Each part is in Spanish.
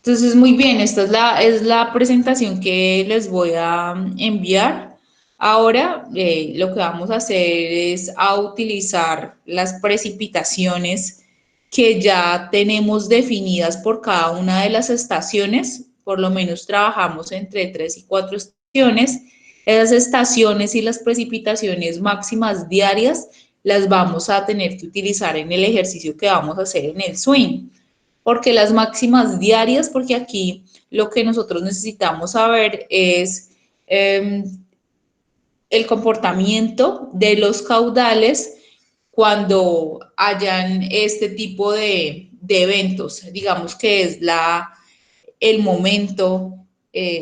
Entonces, muy bien, esta es la presentación que les voy a enviar. Ahora, lo que vamos a hacer es a utilizar las precipitaciones que ya tenemos definidas por cada una de las estaciones. Por lo menos trabajamos entre 3 y 4 estaciones. Esas estaciones y las precipitaciones máximas diarias las vamos a tener que utilizar en el ejercicio que vamos a hacer en el swing. Porque las máximas diarias, porque aquí lo que nosotros necesitamos saber es eh, el comportamiento de los caudales cuando hayan este tipo de eventos, digamos que es el momento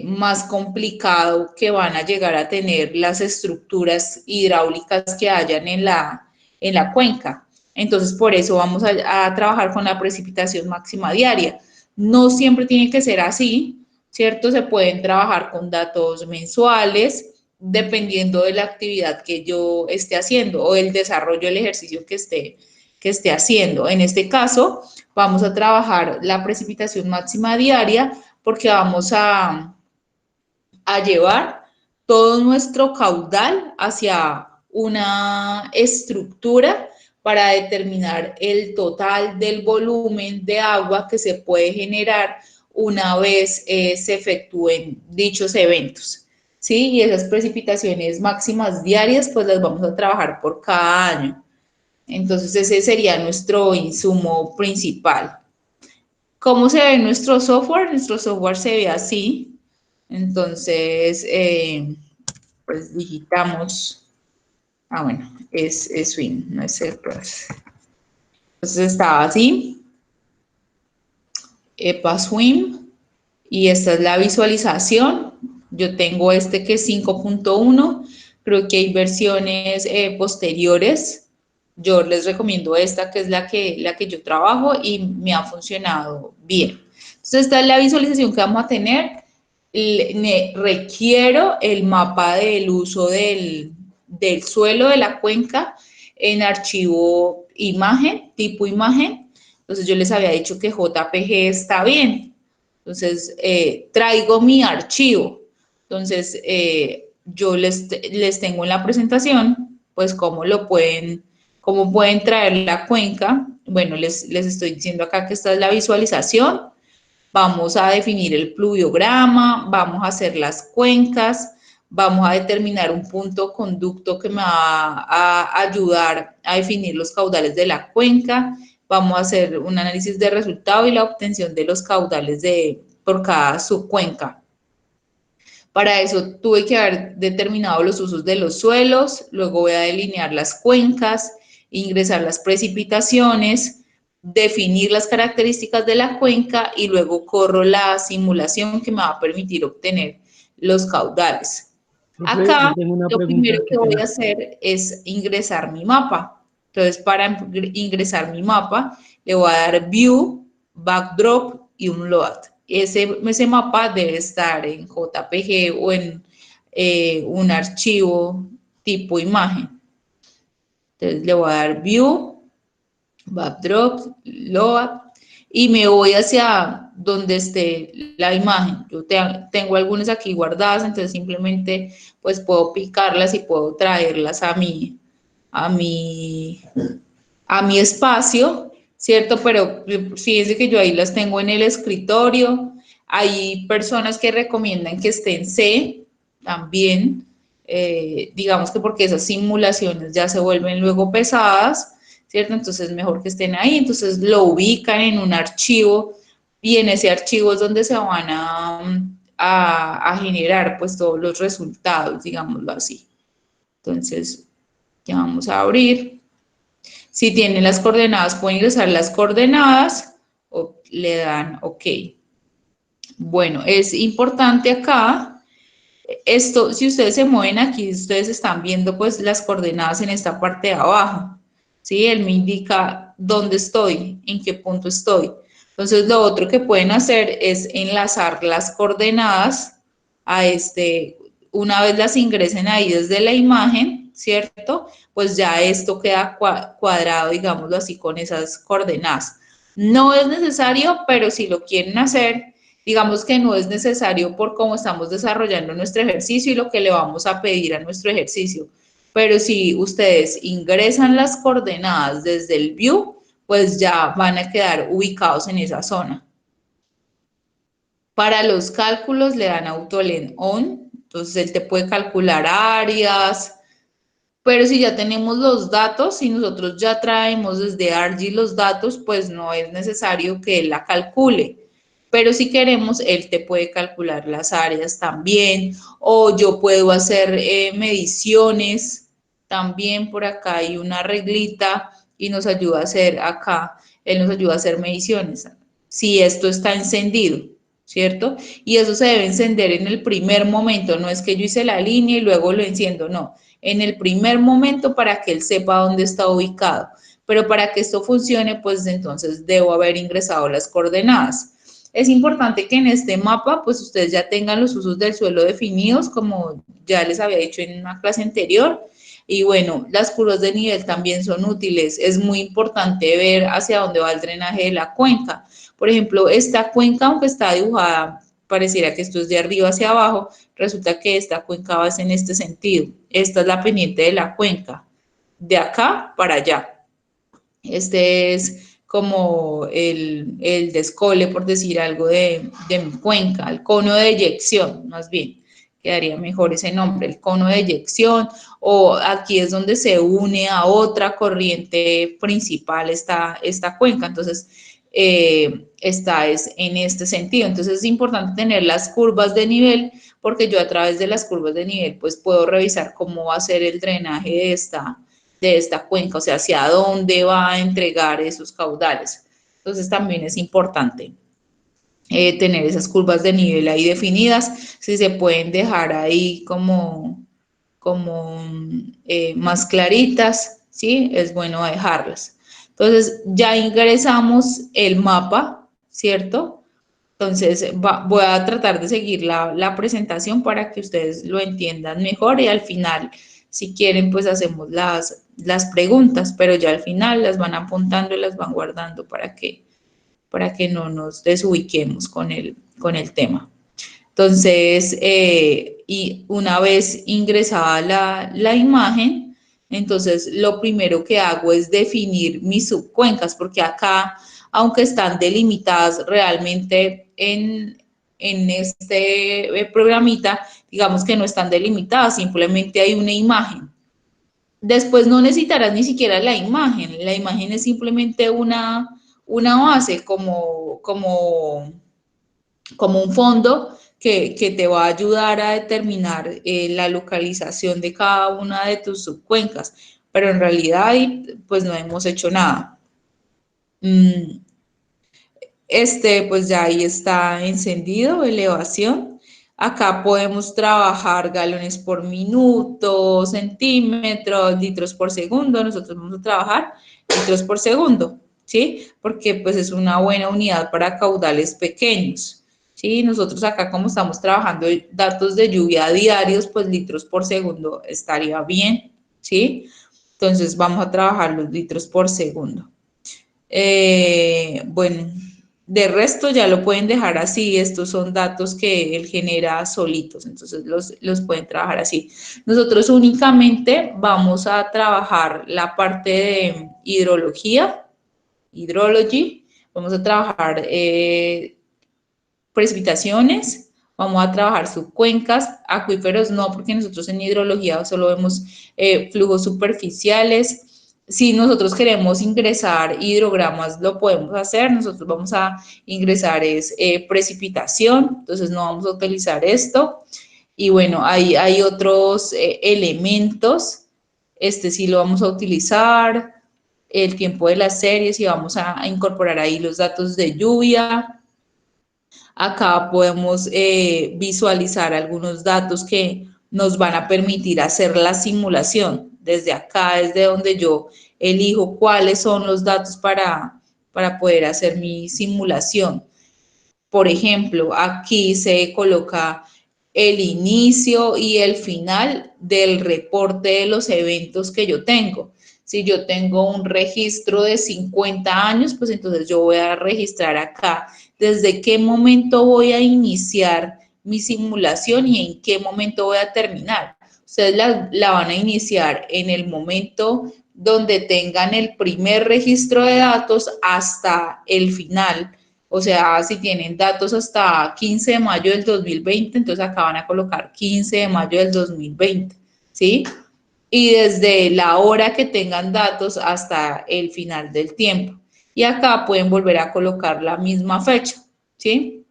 más complicado que van a llegar a tener las estructuras hidráulicas que hayan en la cuenca. Entonces, por eso vamos a trabajar con la precipitación máxima diaria. No siempre tiene que ser así, ¿cierto? Se pueden trabajar con datos mensuales, dependiendo de la actividad que yo esté haciendo o el desarrollo del ejercicio que esté haciendo. En este caso, vamos a trabajar la precipitación máxima diaria porque vamos a llevar todo nuestro caudal hacia una estructura para determinar el total del volumen de agua que se puede generar una vez se efectúen dichos eventos. ¿Sí? Y esas precipitaciones máximas diarias, pues las vamos a trabajar por cada año. Entonces, ese sería nuestro insumo principal. ¿Cómo se ve nuestro software? Nuestro software se ve así. Entonces, pues digitamos. Bueno, es Swing, no es el Plus. Entonces estaba así, EPA Swim, y esta es la visualización. Yo tengo este que es 5.1, creo que hay versiones posteriores. Yo les recomiendo esta, que es la que yo trabajo y me ha funcionado bien. Entonces, esta es la visualización que vamos a tener. Requiero el mapa del uso del suelo de la cuenca en archivo imagen, tipo imagen. Entonces, yo les había dicho que JPG está bien. Entonces, traigo mi archivo. Entonces, yo les tengo en la presentación, pues, cómo pueden traer la cuenca. Bueno, les estoy diciendo acá que esta es la visualización. Vamos a definir el pluviograma, vamos a hacer las cuencas, vamos a determinar un punto conducto que me va a ayudar a definir los caudales de la cuenca, vamos a hacer un análisis de resultado y la obtención de los caudales por cada subcuenca. Para eso tuve que haber determinado los usos de los suelos, luego voy a delinear las cuencas, ingresar las precipitaciones, definir las características de la cuenca y luego corro la simulación que me va a permitir obtener los caudales. Profe, yo Acá tengo una lo primero pregunta, qué que voy a pena. hacer es ingresar mi mapa. Entonces, para ingresar mi mapa, le voy a dar View, Backdrop y un Load. Ese mapa debe estar en JPG o en un archivo tipo imagen. Entonces, le voy a dar View, Backdrop, Load y me voy hacia donde esté la imagen. Yo tengo algunas aquí guardadas, entonces simplemente pues puedo picarlas y puedo traerlas a mi, a mi espacio, ¿cierto? Pero fíjense que yo ahí las tengo en el escritorio. Hay personas que recomiendan que esté en C también, digamos que porque esas simulaciones ya se vuelven luego pesadas, ¿cierto? Entonces es mejor que estén ahí. Entonces lo ubican en un archivo y en ese archivo es donde se van a generar pues todos los resultados, digámoslo así. Entonces ya vamos a abrir. Si tienen las coordenadas, pueden ingresar las coordenadas o le dan OK. Bueno, es importante acá, esto, si ustedes se mueven aquí, ustedes están viendo pues las coordenadas en esta parte de abajo, ¿sí? Él me indica dónde estoy, en qué punto estoy. Entonces, lo otro que pueden hacer es enlazar las coordenadas a una vez las ingresen ahí desde la imagen, ¿cierto? Pues ya esto queda cuadrado, digámoslo así, con esas coordenadas. No es necesario, pero si lo quieren hacer, Digamos que no es necesario por cómo estamos desarrollando nuestro ejercicio y lo que le vamos a pedir a nuestro ejercicio. Pero si ustedes ingresan las coordenadas desde el view, pues ya van a quedar ubicados en esa zona. Para los cálculos le dan AutoLen On, entonces él te puede calcular áreas, pero si ya tenemos los datos, si nosotros ya traemos desde Argy los datos, pues no es necesario que él la calcule. Pero si queremos, él te puede calcular las áreas también, o yo puedo hacer mediciones. También por acá hay una reglita y nos ayuda a hacer acá, él nos ayuda a hacer mediciones. Si esto está encendido, ¿cierto? Y eso se debe encender en el primer momento, no es que yo hice la línea y luego lo enciendo, no, en el primer momento para que él sepa dónde está ubicado. Pero para que esto funcione, pues entonces debo haber ingresado las coordenadas. Es importante que en este mapa, pues ustedes ya tengan los usos del suelo definidos, como ya les había dicho en una clase anterior. Y bueno, las curvas de nivel también son útiles. Es muy importante ver hacia dónde va el drenaje de la cuenca. Por ejemplo, esta cuenca, aunque está dibujada, pareciera que esto es de arriba hacia abajo, resulta que esta cuenca va en este sentido. Esta es la pendiente de la cuenca, de acá para allá. Este es como el descole, por decir algo, de mi cuenca, el cono de eyección, más bien, quedaría mejor ese nombre, el cono de eyección, o aquí es donde se une a otra corriente principal esta cuenca, entonces esta es en este sentido, entonces es importante tener las curvas de nivel, porque yo a través de las curvas de nivel pues puedo revisar cómo va a ser el drenaje de esta cuenca, o sea, hacia dónde va a entregar esos caudales. Entonces también es importante tener esas curvas de nivel ahí definidas, si se pueden dejar ahí como más claritas, ¿sí? Es bueno dejarlas. Entonces ya ingresamos el mapa, ¿cierto? Entonces voy a tratar de seguir la presentación para que ustedes lo entiendan mejor y al final, si quieren, pues hacemos las preguntas, pero ya al final las van apuntando y las van guardando para que no nos desubiquemos con el tema. Entonces, y una vez ingresada la imagen, entonces lo primero que hago es definir mis subcuencas, porque acá, aunque están delimitadas realmente en este programita, digamos que no están delimitadas, simplemente hay una imagen. Después no necesitarás ni siquiera la imagen es simplemente una base como un fondo que te va a ayudar a determinar la localización de cada una de tus subcuencas, pero en realidad pues no hemos hecho nada. Pues ya ahí está encendido, elevación. Acá podemos trabajar galones por minuto, centímetros, litros por segundo. Nosotros vamos a trabajar litros por segundo, ¿sí? Porque pues es una buena unidad para caudales pequeños. Sí, nosotros acá como estamos trabajando datos de lluvia diarios, pues litros por segundo estaría bien, ¿sí? Entonces vamos a trabajar los litros por segundo. Bueno, de resto ya lo pueden dejar así, estos son datos que él genera solitos, entonces los pueden trabajar así. Nosotros únicamente vamos a trabajar la parte de hidrología, hydrology, vamos a trabajar precipitaciones, vamos a trabajar subcuencas, acuíferos no, porque nosotros en hidrología solo vemos flujos superficiales. Si nosotros queremos ingresar hidrogramas, lo podemos hacer. Nosotros vamos a ingresar precipitación, entonces no vamos a utilizar esto. Y bueno, hay otros elementos, este sí lo vamos a utilizar, el tiempo de las series y vamos a incorporar ahí los datos de lluvia. Acá podemos visualizar algunos datos que nos van a permitir hacer la simulación. Desde acá, desde donde yo elijo cuáles son los datos para poder hacer mi simulación. Por ejemplo, aquí se coloca el inicio y el final del reporte de los eventos que yo tengo. Si yo tengo un registro de 50 años, pues entonces yo voy a registrar acá desde qué momento voy a iniciar mi simulación y en qué momento voy a terminar. Ustedes la van a iniciar en el momento donde tengan el primer registro de datos hasta el final. O sea, si tienen datos hasta 15 de mayo del 2020, entonces acá van a colocar 15 de mayo del 2020, ¿sí? Y desde la hora que tengan datos hasta el final del tiempo. Y acá pueden volver a colocar la misma fecha, ¿sí?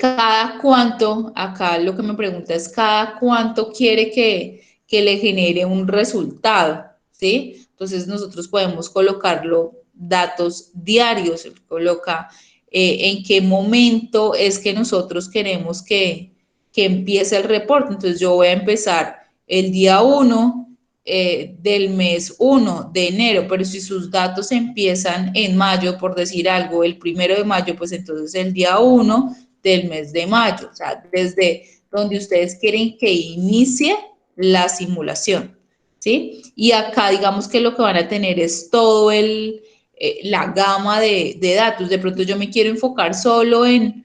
Cada cuánto, acá lo que me pregunta es cada cuánto quiere que le genere un resultado, ¿sí? Entonces nosotros podemos colocarlo datos diarios, coloca en qué momento es que nosotros queremos que empiece el reporte. Entonces yo voy a empezar el día 1 del mes 1 de enero, pero si sus datos empiezan en mayo, por decir algo, el 1 de mayo, pues entonces el día 1 del mes de mayo, o sea, desde donde ustedes quieren que inicie la simulación, ¿sí? Y acá digamos que lo que van a tener es todo la gama de datos. De pronto yo me quiero enfocar solo en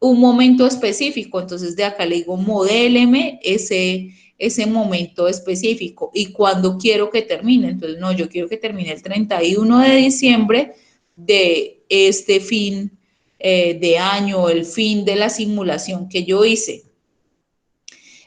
un momento específico, entonces de acá le digo modéleme ese momento específico y cuando quiero que termine. Entonces, no, yo quiero que termine el 31 de diciembre de este fin de año, el fin de la simulación que yo hice.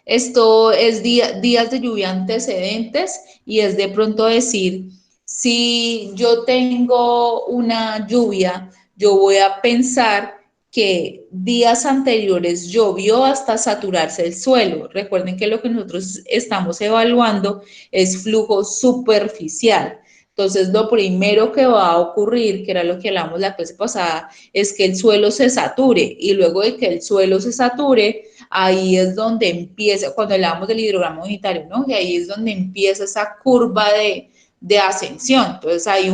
Esto es días de lluvia antecedentes y es de pronto decir, si yo tengo una lluvia, yo voy a pensar que días anteriores llovió hasta saturarse el suelo. Recuerden que lo que nosotros estamos evaluando es flujo superficial. Entonces, lo primero que va a ocurrir, que era lo que hablamos la clase pasada, es que el suelo se sature y luego de que el suelo se sature, ahí es donde empieza, cuando hablamos del hidrograma unitario, ¿no? Y ahí es donde empieza esa curva de ascensión. Entonces hay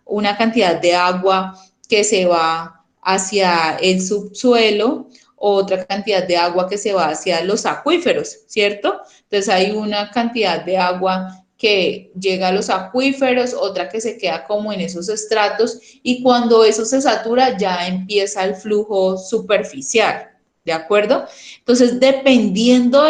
una cantidad de agua que se va hacia el subsuelo, otra cantidad de agua que se va hacia los acuíferos, ¿cierto? Entonces hay una cantidad de agua que llega a los acuíferos, otra que se queda como en esos estratos y cuando eso se satura ya empieza el flujo superficial. ¿De acuerdo? Entonces, dependiendo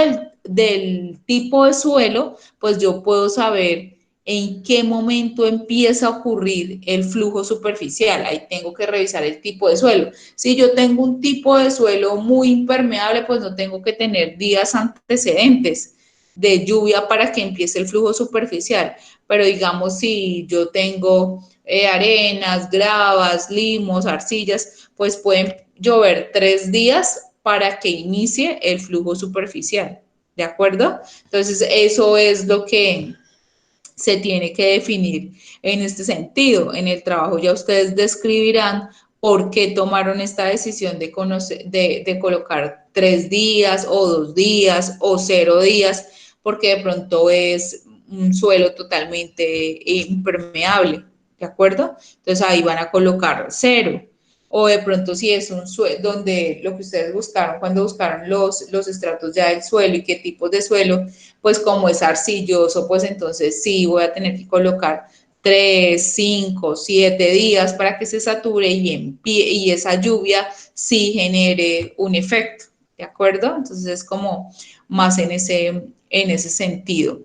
del tipo de suelo, pues yo puedo saber en qué momento empieza a ocurrir el flujo superficial. Ahí tengo que revisar el tipo de suelo. Si yo tengo un tipo de suelo muy impermeable, pues no tengo que tener días antecedentes de lluvia para que empiece el flujo superficial. Pero digamos, si yo tengo arenas, gravas, limos, arcillas, pues pueden llover 3 días para que inicie el flujo superficial, ¿de acuerdo? Entonces, eso es lo que se tiene que definir en este sentido. En el trabajo ya ustedes describirán por qué tomaron esta decisión de colocar 3 días o 2 días o 0 días, porque de pronto es un suelo totalmente impermeable, ¿de acuerdo? Entonces ahí van a colocar 0 o de pronto si es un suelo donde lo que ustedes buscaron cuando buscaron los estratos ya del suelo y qué tipos de suelo, pues como es arcilloso, pues entonces sí voy a tener que colocar 3, 5, 7 días para que se sature y esa lluvia sí genere un efecto, ¿de acuerdo? Entonces es como más en ese sentido.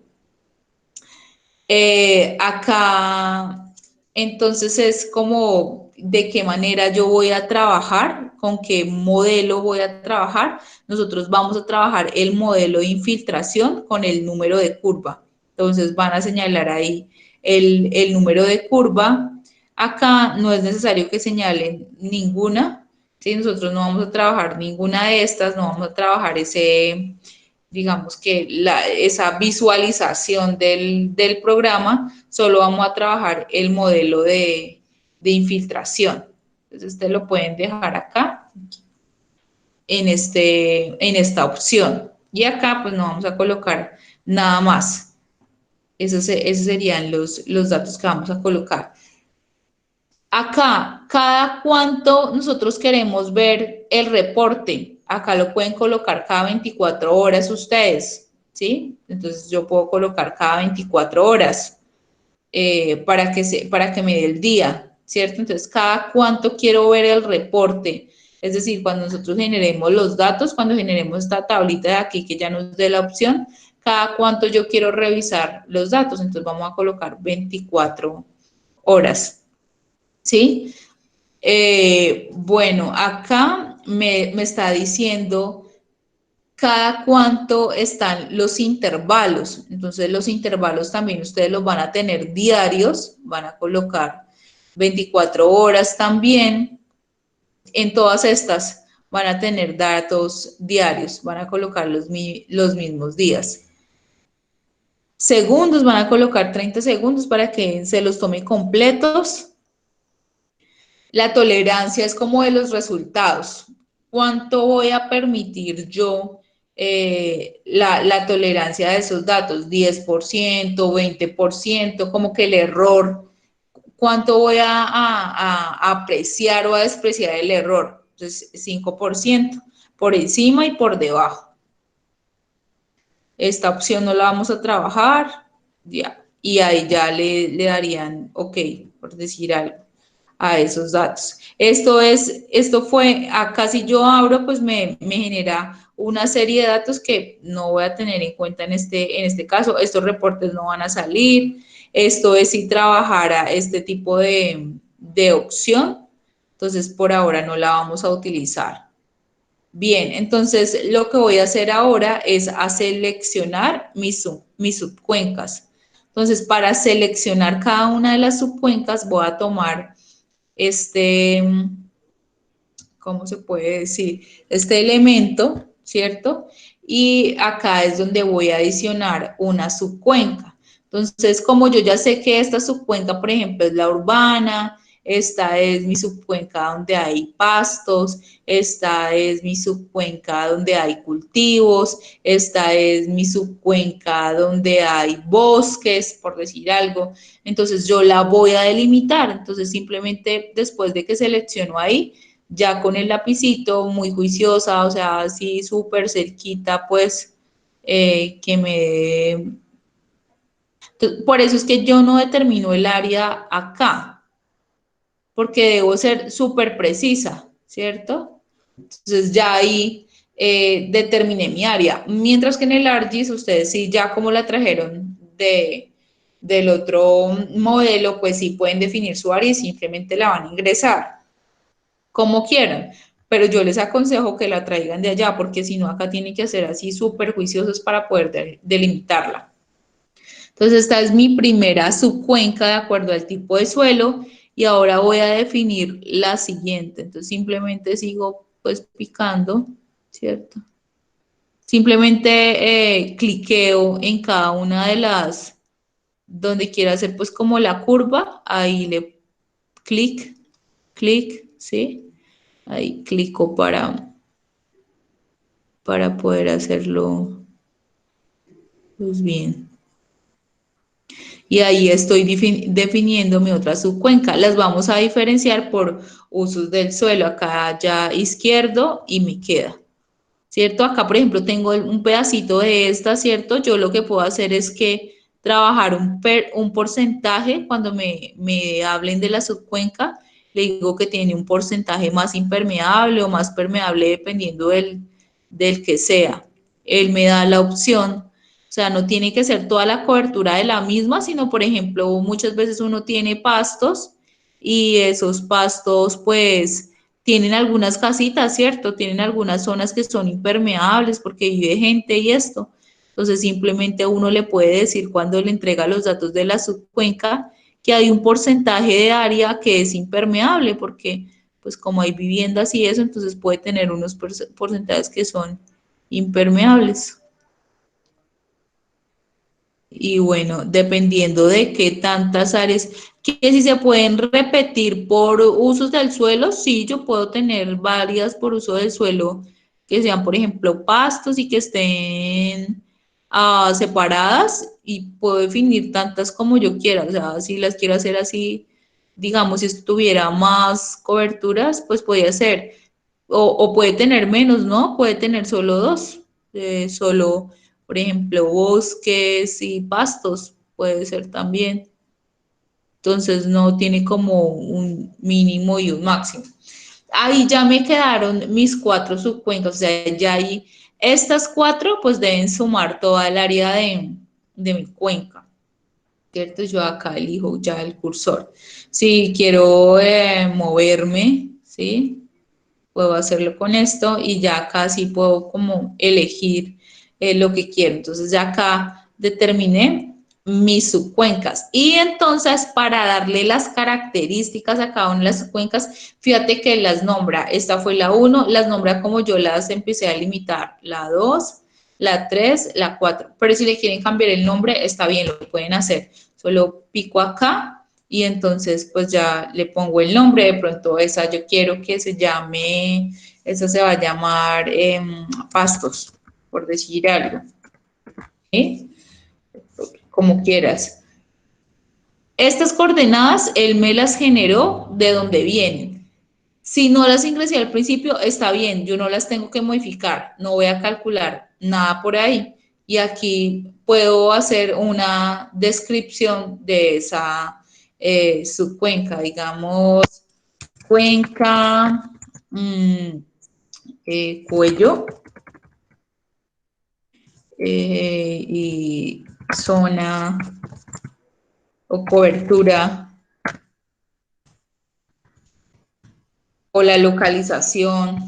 Acá, entonces es como de qué manera yo voy a trabajar, con qué modelo voy a trabajar. Nosotros vamos a trabajar el modelo de infiltración con el número de curva. Entonces van a señalar ahí el número de curva. Acá no es necesario que señalen ninguna. ¿Sí? Nosotros no vamos a trabajar ninguna de estas, no vamos a trabajar digamos que esa visualización del programa, solo vamos a trabajar el modelo de infiltración. Entonces, ustedes lo pueden dejar acá en esta opción. Y acá, pues no vamos a colocar nada más. Esos serían los datos que vamos a colocar. Acá, cada cuánto nosotros queremos ver el reporte. Acá lo pueden colocar cada 24 horas ustedes. ¿sí? Entonces yo puedo colocar cada 24 horas para que me dé el día, ¿cierto? Entonces, cada cuánto quiero ver el reporte. Es decir, cuando nosotros generemos los datos, cuando generemos esta tablita de aquí que ya nos dé la opción, cada cuánto yo quiero revisar los datos. Entonces, vamos a colocar 24 horas, ¿sí? Bueno, acá me está diciendo cada cuánto están los intervalos. Entonces, los intervalos también ustedes los van a tener diarios, van a colocar 24 horas también. En todas estas van a tener datos diarios, van a colocar los mismos días. Segundos, van a colocar 30 segundos para que se los tome completos. La tolerancia es como de los resultados. ¿Cuánto voy a permitir yo la tolerancia de esos datos? 10%, 20%, como que el error. ¿Cuánto voy a apreciar o a despreciar el error? Entonces, 5%, por encima y por debajo. Esta opción no la vamos a trabajar, ya, y ahí ya le darían OK, por decir algo, a esos datos. Esto fue, acá si yo abro, pues me genera una serie de datos que no voy a tener en cuenta en este caso. Estos reportes no van a salir. Esto es si trabajara este tipo de opción. Entonces, por ahora no la vamos a utilizar. Bien, entonces lo que voy a hacer ahora es a seleccionar mis subcuencas. Entonces, para seleccionar cada una de las subcuencas voy a tomar este, ¿cómo se puede decir? Este elemento, ¿cierto? Y acá es donde voy a adicionar una subcuenca. Entonces, como yo ya sé que esta subcuenca, por ejemplo, es la urbana, esta es mi subcuenca donde hay pastos, esta es mi subcuenca donde hay cultivos, esta es mi subcuenca donde hay bosques, por decir algo. Entonces, yo la voy a delimitar. Entonces, simplemente después de que selecciono ahí, ya con el lapicito, muy juiciosa, o sea, así súper cerquita, pues, que me dé. Por eso es que yo no determino el área acá, porque debo ser súper precisa, ¿cierto? Entonces ya ahí determiné mi área. Mientras que en el ArcGIS, ustedes sí, ya como la trajeron del otro modelo, pues sí pueden definir su área y simplemente la van a ingresar como quieran, pero yo les aconsejo que la traigan de allá, porque si no, acá tienen que ser así súper juiciosos para poder delimitarla. Entonces, esta es mi primera subcuenca de acuerdo al tipo de suelo y ahora voy a definir la siguiente. Entonces, simplemente sigo pues picando, ¿cierto? Simplemente cliqueo en cada una de las, donde quiera hacer pues como la curva, ahí le clic, ¿sí? Ahí clico para poder hacerlo pues bien. Y ahí estoy definiendo mi otra subcuenca. Las vamos a diferenciar por usos del suelo. Acá ya izquierdo y me queda, ¿cierto? Acá, por ejemplo, tengo un pedacito de esta, ¿cierto? Yo lo que puedo hacer es que trabajar un porcentaje cuando me hablen de la subcuenca. Le digo que tiene un porcentaje más impermeable o más permeable dependiendo del que sea. Él me da la opción. O sea, no tiene que ser toda la cobertura de la misma, sino, por ejemplo, muchas veces uno tiene pastos y esos pastos, pues, tienen algunas casitas, ¿cierto? Tienen algunas zonas que son impermeables porque vive gente y esto. Entonces, simplemente uno le puede decir cuando le entrega los datos de la subcuenca que hay un porcentaje de área que es impermeable porque, pues, como hay viviendas y eso, entonces puede tener unos porcentajes que son impermeables. Y bueno, dependiendo de qué tantas áreas, que si se pueden repetir por usos del suelo, sí, yo puedo tener varias por uso del suelo que sean, por ejemplo, pastos y que estén separadas y puedo definir tantas como yo quiera. O sea, si las quiero hacer así, digamos, si tuviera más coberturas, pues podría ser, o puede tener menos, ¿no? Puede tener solo dos, solo Por ejemplo, bosques y pastos puede ser también. Entonces no tiene como un mínimo y un máximo. Ahí ya me quedaron mis 4 subcuencas, o sea, ya hay estas 4, pues deben sumar toda el área de mi cuenca, ¿cierto? Yo acá elijo ya el cursor. Si quiero moverme, ¿sí? Puedo hacerlo con esto y ya acá sí puedo como elegir lo que quiero. Entonces ya acá determiné mis subcuencas. Y entonces para darle las características a cada una de las subcuencas, fíjate que las nombra. Esta fue la 1, las nombra como yo las empecé a limitar. La 2, la 3, la 4. Pero si le quieren cambiar el nombre, está bien, lo pueden hacer. Solo pico acá y entonces pues ya le pongo el nombre, de pronto esa yo quiero que se llame, esa se va a llamar pastos, por decir algo, ¿sí? Como quieras. Estas coordenadas él me las generó de donde vienen. Si no las ingresé al principio, está bien, yo no las tengo que modificar, no voy a calcular nada por ahí. Y aquí puedo hacer una descripción de esa subcuenca, digamos, cuenca, mm, cuello y zona o cobertura o la localización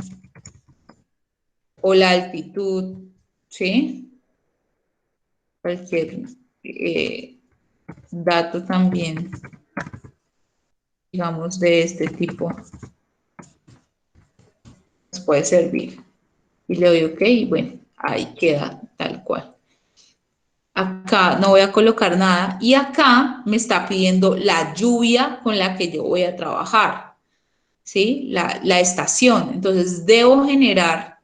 o la altitud, ¿sí? Cualquier dato también, digamos, de este tipo nos puede servir. Y le doy OK y bueno, ahí queda tal cual. Acá no voy a colocar nada y acá me está pidiendo la lluvia con la que yo voy a trabajar, ¿sí? La estación. Entonces debo generar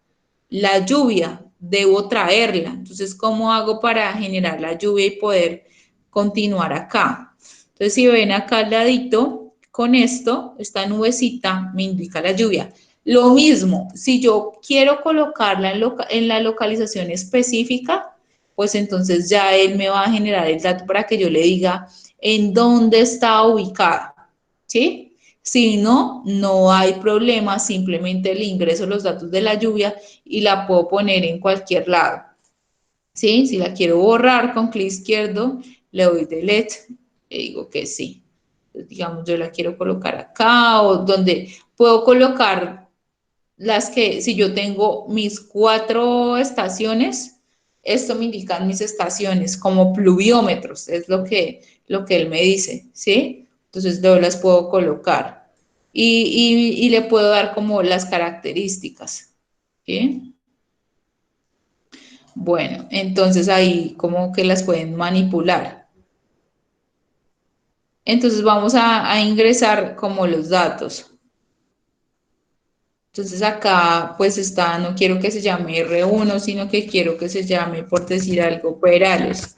la lluvia, debo traerla. Entonces, ¿cómo hago para generar la lluvia y poder continuar acá? Entonces, si ven acá al ladito, con esto, esta nubecita me indica la lluvia. Lo mismo, si yo quiero colocarla en la localización específica, pues entonces ya él me va a generar el dato para que yo le diga en dónde está ubicada, ¿sí? Si no, no hay problema, simplemente le ingreso los datos de la lluvia y la puedo poner en cualquier lado, ¿sí? Si la quiero borrar con clic izquierdo, le doy delete y digo que sí. Entonces, digamos, yo la quiero colocar acá o donde puedo colocar las que, si yo tengo mis 4 estaciones, esto me indica mis estaciones como pluviómetros, es lo que él me dice, ¿sí? Entonces yo las puedo colocar y le puedo dar como las características, ¿sí? Bueno, entonces ahí como que las pueden manipular. Entonces vamos a ingresar como los datos. Entonces acá pues está, no quiero que se llame R1, sino que quiero que se llame, por decir algo, Perales,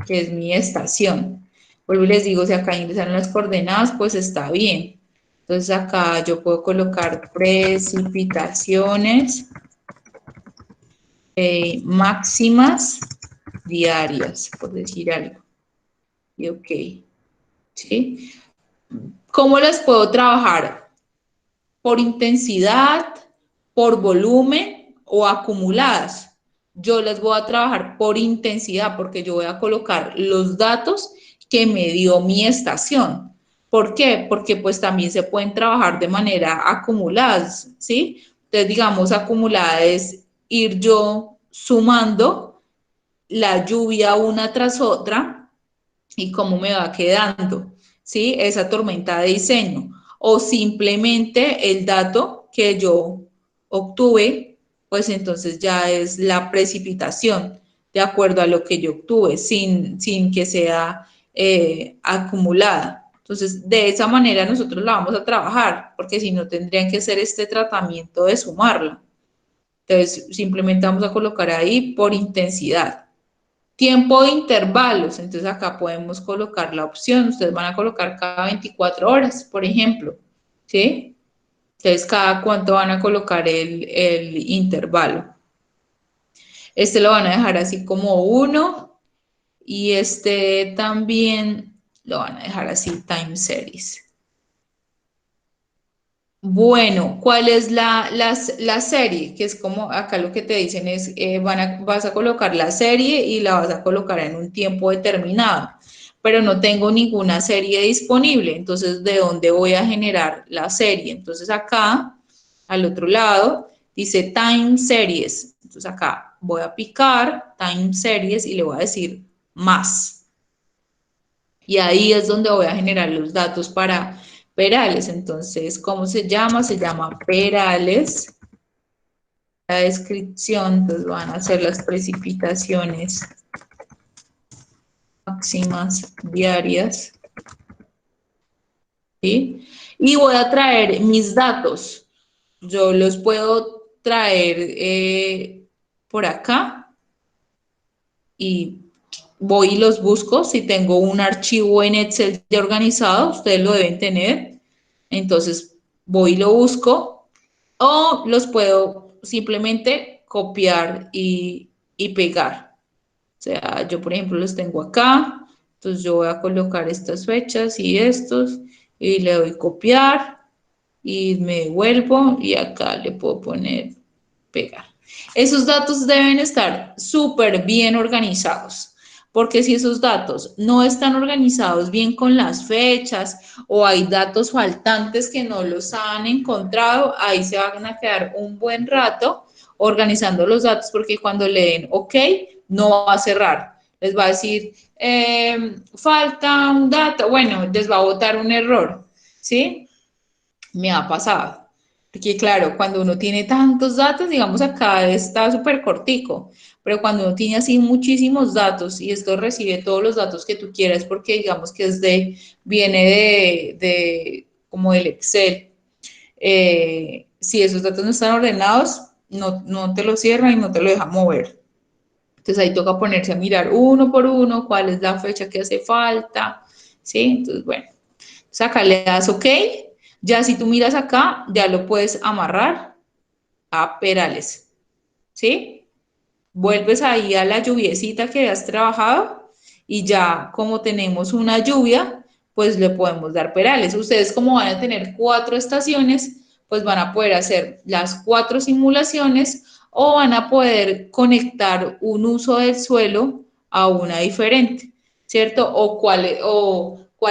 que es mi estación. Vuelvo y les digo, si acá ingresan las coordenadas, pues está bien. Entonces acá yo puedo colocar precipitaciones máximas diarias, por decir algo. Y OK, ¿sí? ¿Cómo las puedo trabajar? ¿Por intensidad, por volumen o acumuladas? Yo las voy a trabajar por intensidad porque yo voy a colocar los datos que me dio mi estación. ¿Por qué? Porque pues también se pueden trabajar de manera acumuladas, ¿sí? Entonces, digamos, acumulada es ir yo sumando la lluvia una tras otra y cómo me va quedando, ¿sí? Esa tormenta de diseño. O simplemente el dato que yo obtuve, pues entonces ya es la precipitación de acuerdo a lo que yo obtuve, sin que sea acumulada. Entonces, de esa manera nosotros la vamos a trabajar, porque si no tendrían que hacer este tratamiento de sumarla. Entonces, simplemente vamos a colocar ahí por intensidad. Tiempo de intervalos, entonces acá podemos colocar la opción, ustedes van a colocar cada 24 horas, por ejemplo, ¿sí? Entonces, cada cuánto van a colocar el intervalo. Este lo van a dejar así como 1 y este también lo van a dejar así time series. Bueno, ¿cuál es la serie? Que es como acá lo que te dicen es, vas a colocar la serie y la vas a colocar en un tiempo determinado, pero no tengo ninguna serie disponible, entonces, ¿de dónde voy a generar la serie? Entonces acá, al otro lado, dice Time Series. Entonces acá voy a picar Time Series y le voy a decir más. Y ahí es donde voy a generar los datos para Perales. Entonces, ¿cómo se llama? Se llama Perales. La descripción, entonces van a ser las precipitaciones máximas diarias. ¿Sí? Y voy a traer mis datos. Yo los puedo traer por acá y voy y los busco. Si tengo un archivo en Excel ya organizado, ustedes lo deben tener. Entonces voy y lo busco o los puedo simplemente copiar y pegar. O sea, yo por ejemplo los tengo acá. Entonces yo voy a colocar estas fechas y estos y le doy copiar y me devuelvo y acá le puedo poner pegar. Esos datos deben estar súper bien organizados, porque si esos datos no están organizados bien con las fechas o hay datos faltantes que no los han encontrado, ahí se van a quedar un buen rato organizando los datos, porque cuando le den OK, no va a cerrar. Les va a decir, falta un dato, bueno, les va a botar un error, ¿sí? Me ha pasado. Porque claro, cuando uno tiene tantos datos, digamos acá está súper cortico, pero cuando uno tiene así muchísimos datos y esto recibe todos los datos que tú quieras, porque digamos que viene de como del Excel, si esos datos no están ordenados, no te lo cierra y no te lo deja mover. Entonces ahí toca ponerse a mirar uno por uno, cuál es la fecha que hace falta, ¿sí? Entonces, bueno. Entonces acá le das OK. Ya si tú miras acá, ya lo puedes amarrar a Perales, ¿sí? Vuelves ahí a la lluviecita que has trabajado y ya como tenemos una lluvia, pues le podemos dar Perales. Ustedes como van a tener 4 estaciones, pues van a poder hacer las 4 simulaciones o van a poder conectar un uso del suelo a una diferente, ¿cierto? O cuál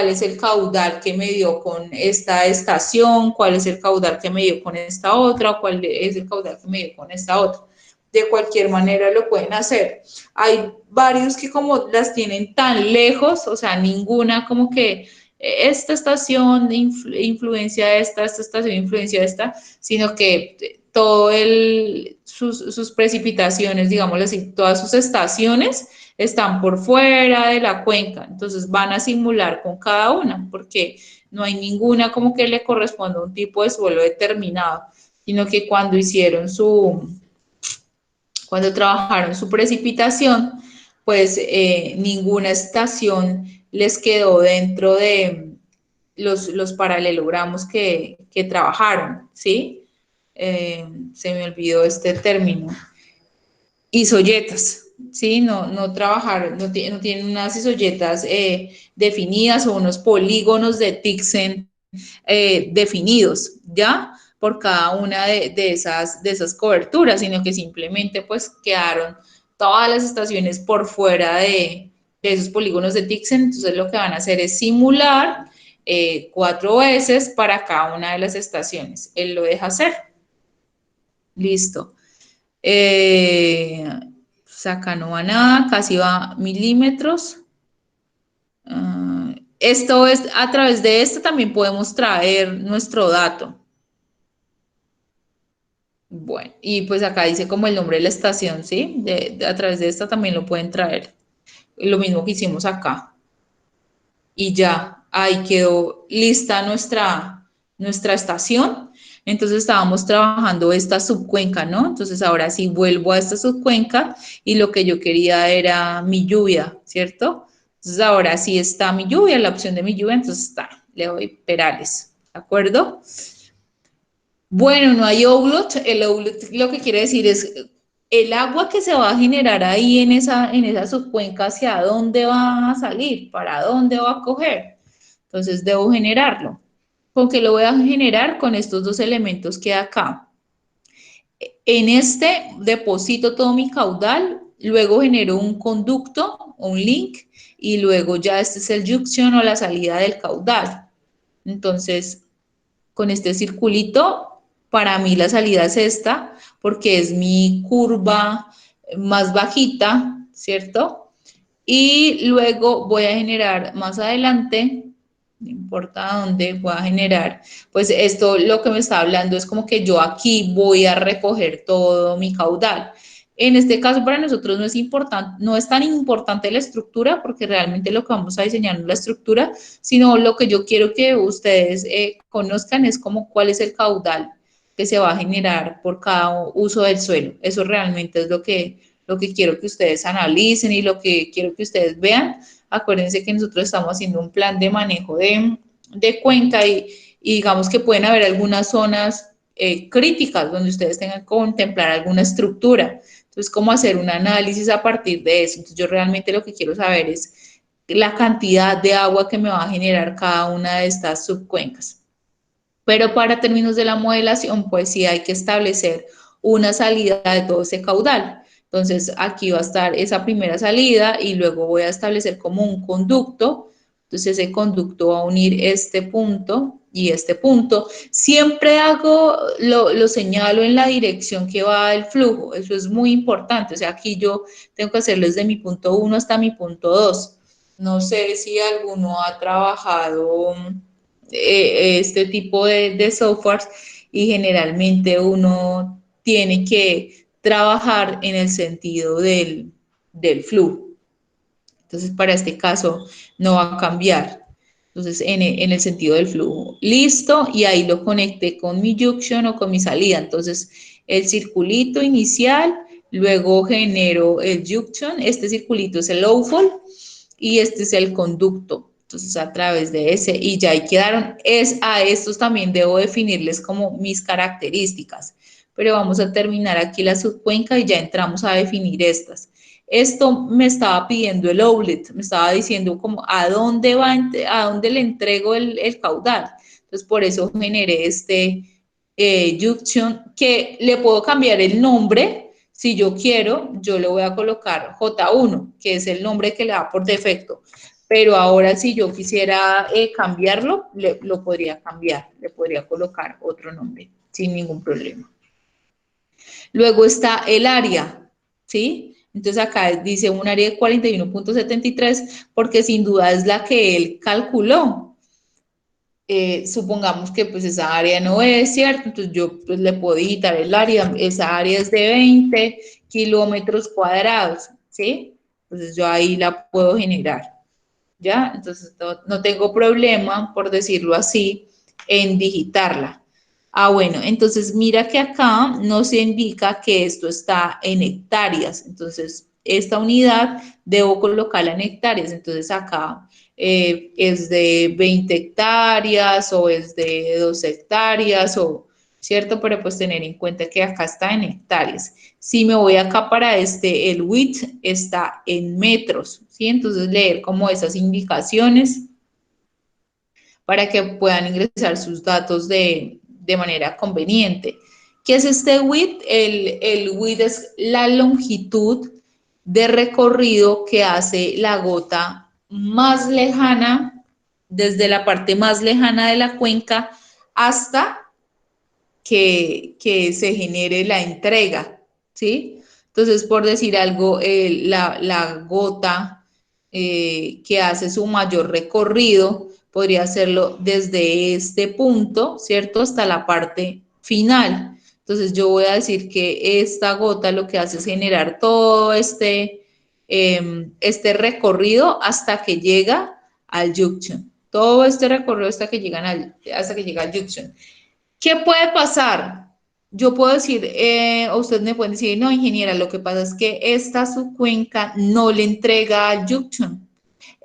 es el caudal que me dio con esta estación, cuál es el caudal que me dio con esta otra, o cuál es el caudal que me dio con esta otra. De cualquier manera lo pueden hacer. Hay varios que como las tienen tan lejos, o sea, ninguna como que esta estación influencia esta estación influencia esta, sino que sus precipitaciones, digámoslo así, todas sus estaciones están por fuera de la cuenca, entonces van a simular con cada una, porque no hay ninguna como que le corresponda a un tipo de suelo determinado, sino que cuando trabajaron su precipitación, pues ninguna estación les quedó dentro de los paralelogramos que trabajaron, ¿sí? Se me olvidó este término. Isolletas, ¿sí? No trabajaron, no tienen unas isolletas definidas o unos polígonos de Tixen definidos, ¿ya? Por cada una de esas coberturas, sino que simplemente pues quedaron todas las estaciones por fuera de esos polígonos de Tixen, entonces lo que van a hacer es simular 4 veces para cada una de las estaciones. Él lo deja hacer. Listo. Acá no va nada, casi va milímetros. Esto es, a través de esto también podemos traer nuestro dato. Bueno, y pues acá dice como el nombre de la estación, ¿sí? A través de esta también lo pueden traer. Lo mismo que hicimos acá. Y ya, ahí quedó lista nuestra estación. Entonces estábamos trabajando esta subcuenca, ¿no? Entonces ahora sí vuelvo a esta subcuenca y lo que yo quería era mi lluvia, ¿cierto? Entonces ahora sí está mi lluvia, la opción de mi lluvia, entonces está, le doy Perales, ¿de acuerdo? Bueno, no hay outlet. El outlet lo que quiere decir es el agua que se va a generar ahí en esa subcuenca, ¿hacia dónde va a salir? ¿Para dónde va a coger? Entonces debo generarlo. ¿Con qué lo voy a generar? Con estos dos elementos que hay acá. En este deposito todo mi caudal, luego genero un conducto, un link, y luego ya este es el junction o la salida del caudal. Entonces, con este circulito, para mí la salida es esta, porque es mi curva más bajita, ¿cierto? Y luego voy a generar más adelante, no importa dónde, voy a generar, pues esto lo que me está hablando es como que yo aquí voy a recoger todo mi caudal. En este caso para nosotros no es importante, no es tan importante la estructura, porque realmente lo que vamos a diseñar no es la estructura, sino lo que yo quiero que ustedes conozcan es como cuál es el caudal que se va a generar por cada uso del suelo. Eso realmente es lo que quiero que ustedes analicen y lo que quiero que ustedes vean. Acuérdense que nosotros estamos haciendo un plan de manejo de cuenca y digamos que pueden haber algunas zonas críticas donde ustedes tengan que contemplar alguna estructura. Entonces, cómo hacer un análisis a partir de eso. Entonces, yo realmente lo que quiero saber es la cantidad de agua que me va a generar cada una de estas subcuencas. Pero para términos de la modelación, pues sí hay que establecer una salida de todo ese caudal. Entonces, aquí va a estar esa primera salida y luego voy a establecer como un conducto. Entonces, ese conducto va a unir este punto y este punto. Siempre lo señalo en la dirección que va el flujo. Eso es muy importante. O sea, aquí yo tengo que hacerlo desde mi punto 1 hasta mi punto 2. No sé si alguno ha trabajado este tipo de softwares y generalmente uno tiene que trabajar en el sentido del flujo. Entonces, para este caso no va a cambiar. Entonces, en el sentido del flujo. Listo, y ahí lo conecté con mi junction o con mi salida. Entonces, el circulito inicial, luego genero el junction. Este circulito es el outfall y este es el conducto. Entonces, a través de ese, y ya ahí quedaron. A estos también debo definirles como mis características. Pero vamos a terminar aquí la subcuenca y ya entramos a definir estas. Esto me estaba pidiendo el outlet, me estaba diciendo como a dónde va, a dónde le entrego el caudal. Entonces, por eso generé este junction que le puedo cambiar el nombre. Si yo quiero, yo le voy a colocar J1, que es el nombre que le da por defecto. Pero ahora si yo quisiera cambiarlo, lo podría cambiar, le podría colocar otro nombre sin ningún problema. Luego está el área, ¿sí? Entonces acá dice un área de 41.73 porque sin duda es la que él calculó. Supongamos que pues esa área no es, ¿cierto? Entonces yo pues le puedo editar el área, esa área es de 20 kilómetros cuadrados, ¿sí? Entonces yo ahí la puedo generar, ¿ya? Entonces no tengo problema, por decirlo así, en digitarla. Ah, bueno, entonces mira que acá nos indica que esto está en hectáreas. Entonces, esta unidad debo colocarla en hectáreas. Entonces, acá es de 20 hectáreas o es de 2 hectáreas o, ¿cierto? Pero pues tener en cuenta que acá está en hectáreas. Si me voy acá para este, el width está en metros, ¿sí? Entonces, leer como esas indicaciones para que puedan ingresar sus datos de manera conveniente. ¿Qué es este width? El width es la longitud de recorrido que hace la gota más lejana, desde la parte más lejana de la cuenca hasta que se genere la entrega, ¿sí? Entonces, por decir algo, la gota que hace su mayor recorrido podría hacerlo desde este punto, ¿cierto? Hasta la parte final. Entonces, yo voy a decir que esta gota lo que hace es generar todo este recorrido hasta que llega al junction. Todo este recorrido hasta que llega al junction. ¿Qué puede pasar? Yo puedo decir, o ustedes me pueden decir, no, ingeniera, lo que pasa es que esta subcuenca no le entrega al junction.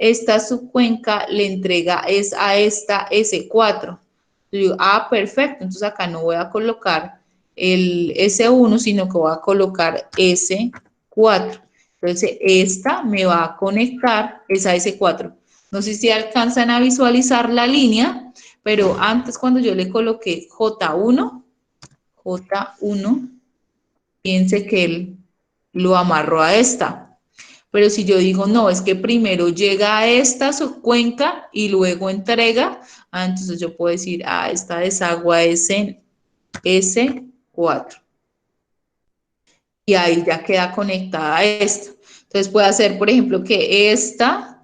Esta subcuenca le entrega es a esta S4. Yo digo, ah, perfecto, entonces acá no voy a colocar el S1, sino que voy a colocar S4. Entonces, esta me va a conectar esa S4. No sé si alcanzan a visualizar la línea, pero antes cuando yo le coloqué J1, piense que él lo amarró a esta. Pero si yo digo, no, es que primero llega a esta su cuenca y luego entrega, entonces yo puedo decir, esta desagua es en S4. Y ahí ya queda conectada a esta. Entonces puede hacer, por ejemplo, que esta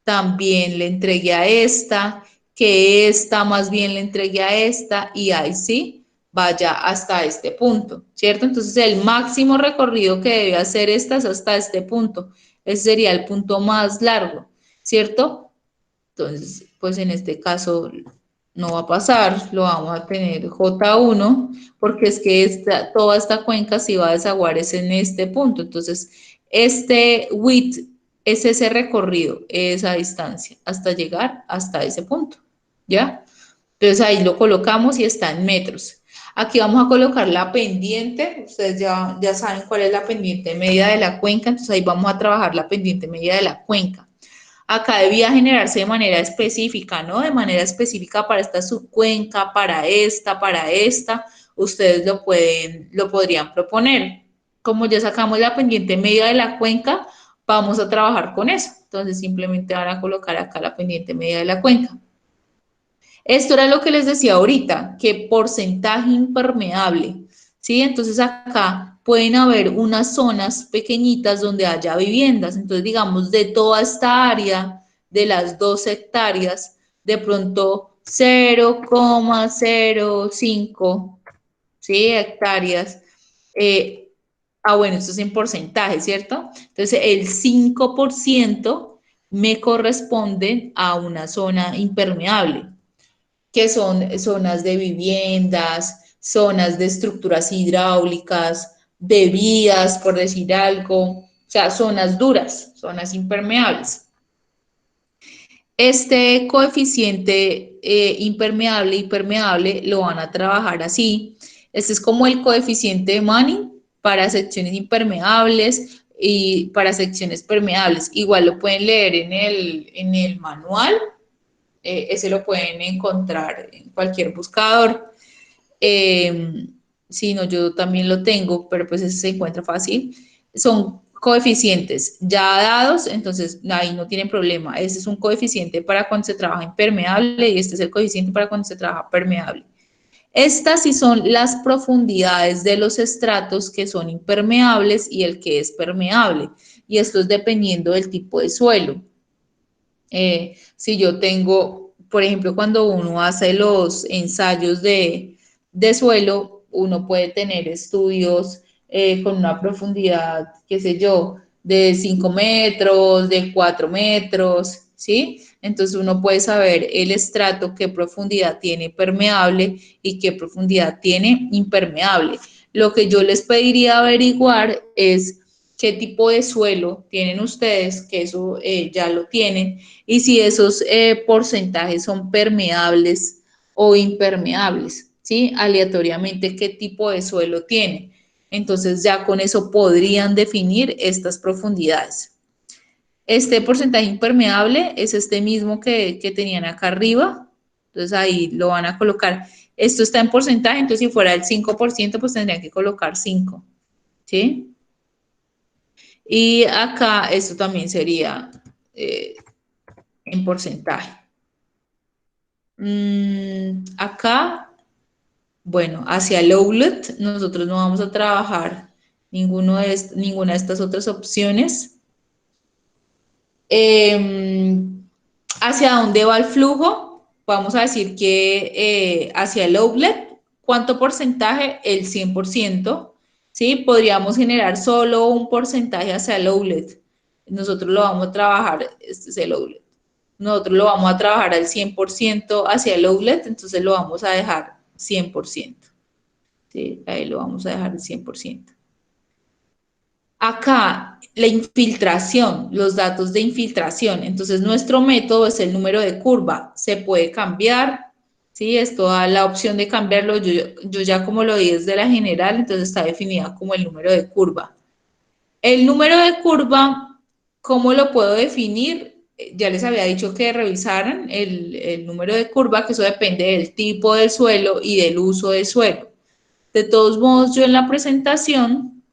también le entregue a esta, que esta más bien le entregue a esta y ahí sí vaya hasta este punto, ¿cierto? Entonces el máximo recorrido que debe hacer esta es hasta este punto. Ese sería el punto más largo, ¿cierto? Entonces, pues en este caso no va a pasar, lo vamos a tener J1, porque es que toda esta cuenca se va a desaguar es en este punto. Entonces, este width es ese recorrido, esa distancia, hasta llegar hasta ese punto, ¿ya? Entonces ahí lo colocamos y está en metros. Aquí vamos a colocar la pendiente, ustedes ya saben cuál es la pendiente media de la cuenca, entonces ahí vamos a trabajar la pendiente media de la cuenca. Acá debía generarse de manera específica, ¿no? De manera específica para esta subcuenca, para esta, ustedes lo podrían proponer. Como ya sacamos la pendiente media de la cuenca, vamos a trabajar con eso. Entonces simplemente van a colocar acá la pendiente media de la cuenca. Esto era lo que les decía ahorita, que porcentaje impermeable, ¿sí? Entonces acá pueden haber unas zonas pequeñitas donde haya viviendas. Entonces, digamos, de toda esta área, de las 2 hectáreas, de pronto 0,05, ¿sí? Hectáreas. Bueno, esto es en porcentaje, ¿cierto? Entonces, el 5% me corresponde a una zona impermeable, que son zonas de viviendas, zonas de estructuras hidráulicas, de vías, por decir algo, o sea, zonas duras, zonas impermeables. Este coeficiente impermeable y permeable lo van a trabajar así. Este es como el coeficiente de Manning para secciones impermeables y para secciones permeables. Igual lo pueden leer en el manual, ese lo pueden encontrar en cualquier buscador. Si no, yo también lo tengo, pero pues ese se encuentra fácil. Son coeficientes ya dados, entonces ahí no tienen problema. Ese es un coeficiente para cuando se trabaja impermeable y este es el coeficiente para cuando se trabaja permeable. Estas sí son las profundidades de los estratos que son impermeables y el que es permeable. Y esto es dependiendo del tipo de suelo. Si yo tengo, por ejemplo, cuando uno hace los ensayos de suelo, uno puede tener estudios con una profundidad, qué sé yo, de 5 metros, de 4 metros, ¿sí? Entonces uno puede saber el estrato, qué profundidad tiene permeable y qué profundidad tiene impermeable. Lo que yo les pediría averiguar es qué tipo de suelo tienen ustedes, que eso ya lo tienen, y si esos porcentajes son permeables o impermeables, ¿sí? Aleatoriamente, qué tipo de suelo tienen. Entonces ya con eso podrían definir estas profundidades. Este porcentaje impermeable es este mismo que tenían acá arriba, entonces ahí lo van a colocar. Esto está en porcentaje, entonces si fuera el 5%, pues tendrían que colocar 5, ¿sí? Y acá esto también sería en porcentaje. Acá, bueno, hacia el outlet nosotros no vamos a trabajar ninguna de estas otras opciones. ¿Hacia dónde va el flujo? Vamos a decir que hacia el outlet, ¿cuánto porcentaje? El 100%, ¿sí? Podríamos generar solo un porcentaje hacia el outlet. Nosotros lo vamos a trabajar, este es el outlet. Nosotros lo vamos a trabajar al 100% hacia el outlet, entonces lo vamos a dejar 100%. ¿Sí? Ahí lo vamos a dejar al 100%. Acá, la infiltración, los datos de infiltración. Entonces, nuestro método es el número de curva. Se puede cambiar, ¿sí? Esto da la opción de cambiarlo. Yo ya como lo di desde la general, entonces está definida como el número de curva. El número de curva, ¿cómo lo puedo definir? Ya les había dicho que revisaran el número de curva, que eso depende del tipo del suelo y del uso del suelo. De todos modos, yo en la presentación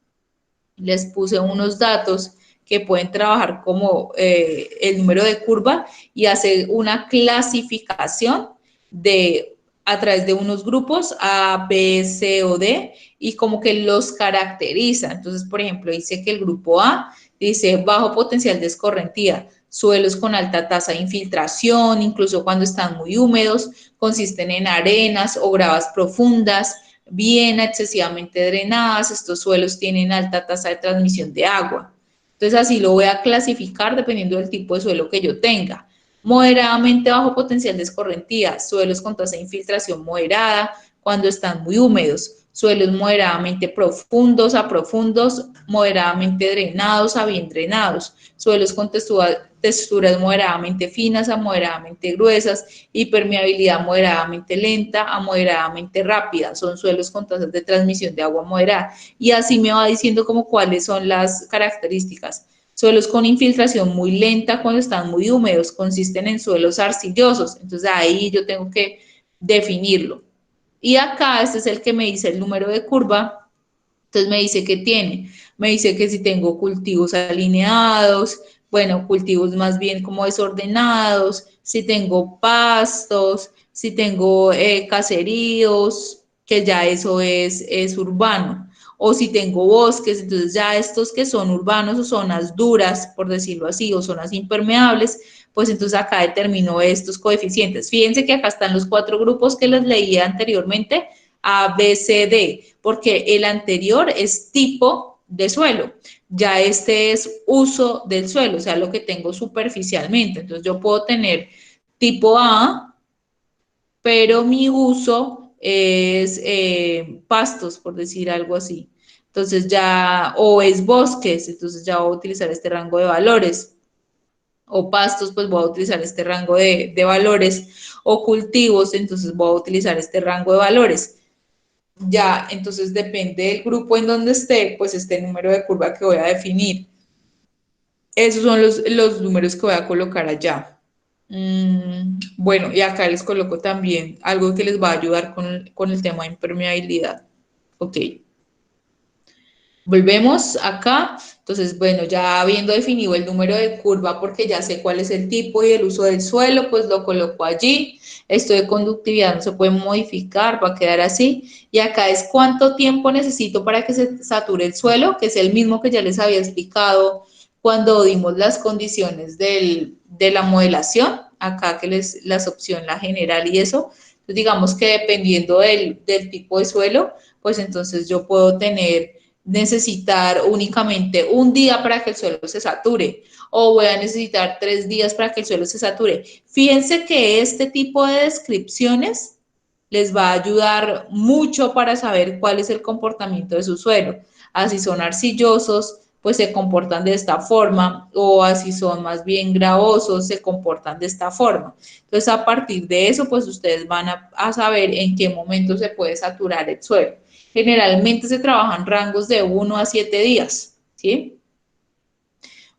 les puse unos datos que pueden trabajar como el número de curva y hacer una clasificación de a través de unos grupos A, B, C o D y como que los caracteriza. Entonces, por ejemplo, dice que el grupo A dice bajo potencial de escorrentía, suelos con alta tasa de infiltración, incluso cuando están muy húmedos, consisten en arenas o gravas profundas, bien excesivamente drenadas, estos suelos tienen alta tasa de transmisión de agua. Entonces así lo voy a clasificar dependiendo del tipo de suelo que yo tenga. Moderadamente bajo potencial de escorrentía, suelos con tasa de infiltración moderada cuando están muy húmedos, suelos moderadamente profundos a profundos, moderadamente drenados a bien drenados, suelos con texturas moderadamente finas a moderadamente gruesas y permeabilidad moderadamente lenta a moderadamente rápida, son suelos con tasas de transmisión de agua moderada. Y así me va diciendo como cuáles son las características. Suelos con infiltración muy lenta cuando están muy húmedos, consisten en suelos arcillosos, entonces ahí yo tengo que definirlo. Y acá este es el que me dice el número de curva, entonces me dice que tiene, me dice que si tengo cultivos alineados, bueno, cultivos más bien como desordenados, si tengo pastos, si tengo caseríos, que ya eso es urbano, o si tengo bosques, entonces ya estos que son urbanos o zonas duras, por decirlo así, o zonas impermeables, pues entonces acá determino estos coeficientes. Fíjense que acá están los 4 grupos que les leía anteriormente, A, B, C, D, porque el anterior es tipo de suelo, ya este es uso del suelo, o sea, lo que tengo superficialmente. Entonces yo puedo tener tipo A, pero mi uso es pastos, por decir algo así. Entonces ya, o es bosques, entonces ya voy a utilizar este rango de valores. O pastos, pues voy a utilizar este rango de valores. O cultivos, entonces voy a utilizar este rango de valores. Ya, entonces depende del grupo en donde esté, pues este número de curva que voy a definir. Esos son los números que voy a colocar allá. Bueno, y acá les coloco también algo que les va a ayudar con el tema de impermeabilidad. Ok. Volvemos acá. Entonces, bueno, ya habiendo definido el número de curva, porque ya sé cuál es el tipo y el uso del suelo, pues lo coloco allí. Esto de conductividad no se puede modificar, va a quedar así. Y acá es cuánto tiempo necesito para que se sature el suelo, que es el mismo que ya les había explicado cuando dimos las condiciones de la modelación. Acá que las opciones, la general y eso. Entonces, digamos que dependiendo del tipo de suelo, pues entonces yo puedo necesitar únicamente un día para que el suelo se sature o voy a necesitar 3 días para que el suelo se sature. Fíjense que este tipo de descripciones les va a ayudar mucho para saber cuál es el comportamiento de su suelo. Así son arcillosos, pues se comportan de esta forma, o así son más bien gravosos, se comportan de esta forma. Entonces, a partir de eso, pues ustedes van a saber en qué momento se puede saturar el suelo. Generalmente se trabajan rangos de 1 a 7 días, ¿sí?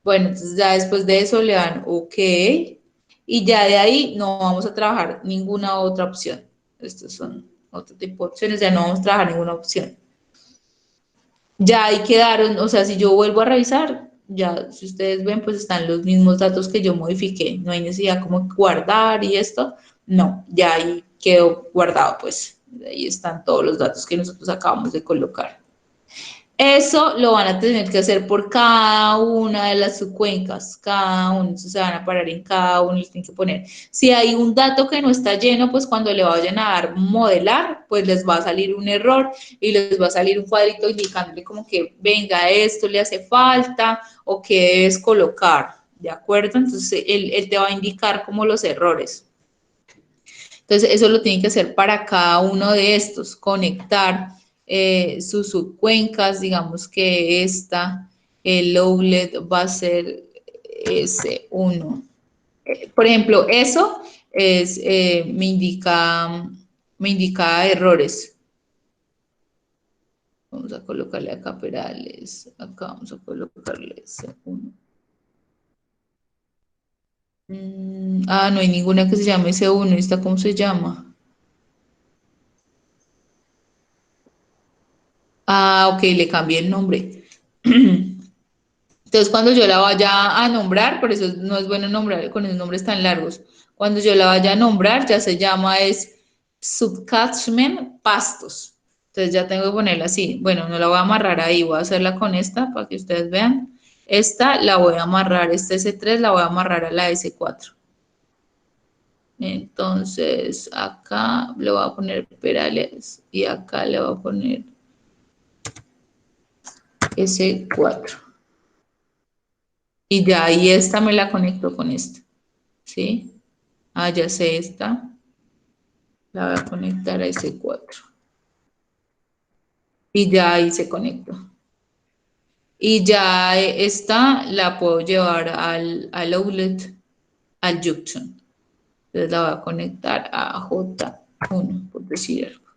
Bueno, entonces ya después de eso le dan OK y ya de ahí no vamos a trabajar ninguna otra opción. Estos son otro tipo de opciones, ya no vamos a trabajar ninguna opción. Ya ahí quedaron, o sea, si yo vuelvo a revisar, ya si ustedes ven, pues están los mismos datos que yo modifiqué. No hay necesidad como guardar y esto. No, ya ahí quedó guardado, pues. Ahí están todos los datos que nosotros acabamos de colocar. Eso lo van a tener que hacer por cada una de las subcuencas, cada uno, se van a parar en cada uno y les tienen que poner. Si hay un dato que no está lleno, pues cuando le vayan a dar modelar, pues les va a salir un error y les va a salir un cuadrito indicándole como que venga, esto le hace falta o que debes colocar, ¿de acuerdo? Entonces él te va a indicar como los errores. Entonces, eso lo tienen que hacer para cada uno de estos, conectar sus subcuencas, digamos que el outlet va a ser S1. Por ejemplo, eso me indica me indica errores. Vamos a colocarle acá Perales. Acá vamos a colocarle C1. No hay ninguna que se llame C1. ¿Esta cómo se llama? Ok, le cambié el nombre. Entonces, cuando yo la vaya a nombrar, por eso no es bueno nombrar con esos nombres tan largos. Cuando yo la vaya a nombrar, ya se llama es Subcatchment Pastos. Entonces ya tengo que ponerla así. Bueno, no la voy a amarrar ahí, voy a hacerla con esta para que ustedes vean. Esta la voy a amarrar, esta S3 la voy a amarrar a la S4. Entonces, acá le voy a poner Perales y acá le voy a poner S4. Y de ahí esta me la conecto con esta, ¿sí? Ya sé esta, la voy a conectar a S4. Y ya ahí se conectó. Y ya esta la puedo llevar al outlet, al junction. Entonces la voy a conectar a J1, por decir algo.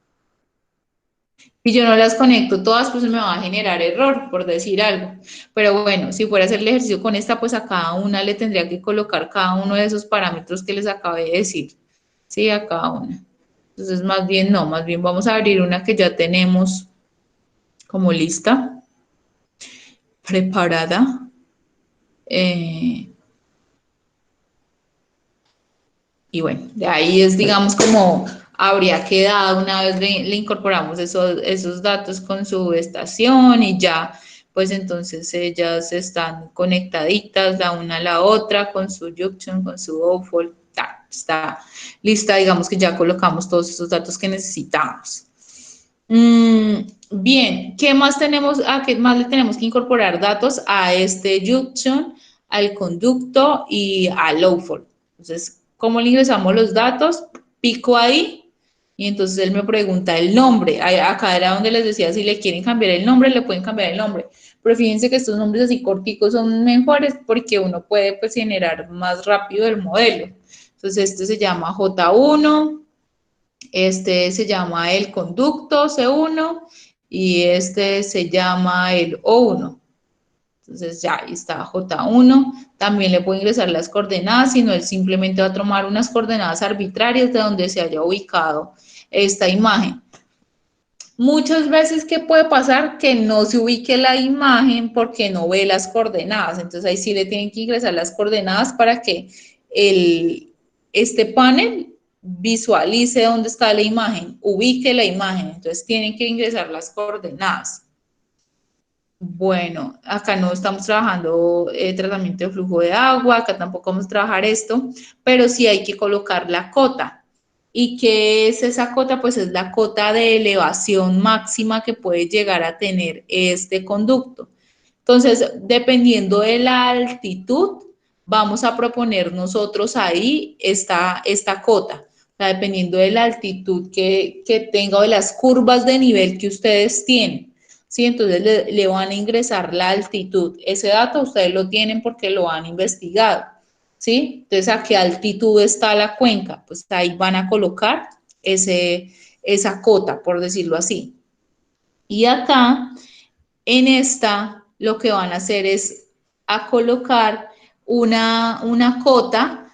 Si yo no las conecto todas, pues me va a generar error, por decir algo. Pero bueno, si fuera a hacer el ejercicio con esta, pues a cada una le tendría que colocar cada uno de esos parámetros que les acabé de decir. Sí, a cada una. Entonces, más bien no, más bien vamos a abrir una que ya tenemos como lista, preparada. Eh, y bueno, de ahí es, digamos, como habría quedado una vez le incorporamos esos datos con su estación y ya, pues entonces ellas están conectaditas la una a la otra con su junction, con su outfall, está lista, digamos que ya colocamos todos esos datos que necesitamos. Bien, ¿qué más tenemos? ¿Qué más le tenemos que incorporar datos a este junction, al conducto y al outfall? Entonces, ¿cómo le ingresamos los datos? Pico ahí y entonces él me pregunta el nombre. Acá era donde les decía, si le quieren cambiar el nombre, le pueden cambiar el nombre. Pero fíjense que estos nombres así corticos son mejores porque uno puede pues generar más rápido el modelo. Entonces, este se llama J1. Este se llama el conducto C1 y este se llama el O1. Entonces ya ahí está J1. También le puedo ingresar las coordenadas, sino él simplemente va a tomar unas coordenadas arbitrarias de donde se haya ubicado esta imagen. Muchas veces, ¿qué puede pasar? Que no se ubique la imagen porque no ve las coordenadas. Entonces ahí sí le tienen que ingresar las coordenadas para que este panel visualice dónde está la imagen, ubique la imagen. Entonces tienen que ingresar las coordenadas. Bueno, acá no estamos trabajando tratamiento de flujo de agua, acá tampoco vamos a trabajar esto, pero sí hay que colocar la cota. ¿Y qué es esa cota? Pues es la cota de elevación máxima que puede llegar a tener este conducto. Entonces, dependiendo de la altitud, vamos a proponer nosotros ahí esta cota. O sea, dependiendo de la altitud que tenga o de las curvas de nivel que ustedes tienen. ¿Sí? Entonces le van a ingresar la altitud. Ese dato ustedes lo tienen porque lo han investigado. ¿Sí? Entonces, ¿a qué altitud está la cuenca? Pues ahí van a colocar esa cota, por decirlo así. Y acá, en esta, lo que van a hacer es a colocar una cota.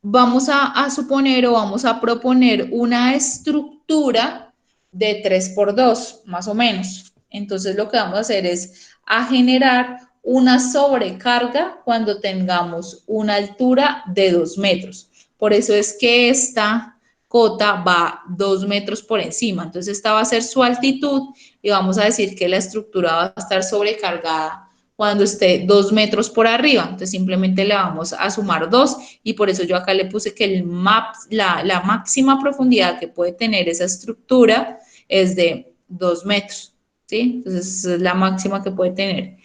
Vamos a suponer o vamos a proponer una estructura de 3 por 2 más o menos. Entonces, lo que vamos a hacer es a generar una sobrecarga cuando tengamos una altura de 2 metros. Por eso es que esta cota va 2 metros por encima. Entonces, esta va a ser su altitud y vamos a decir que la estructura va a estar sobrecargada cuando esté 2 metros por arriba. Entonces, simplemente le vamos a sumar 2 y por eso yo acá le puse que la máxima profundidad que puede tener esa estructura es de 2 metros. ¿Sí? Entonces, esa es la máxima que puede tener.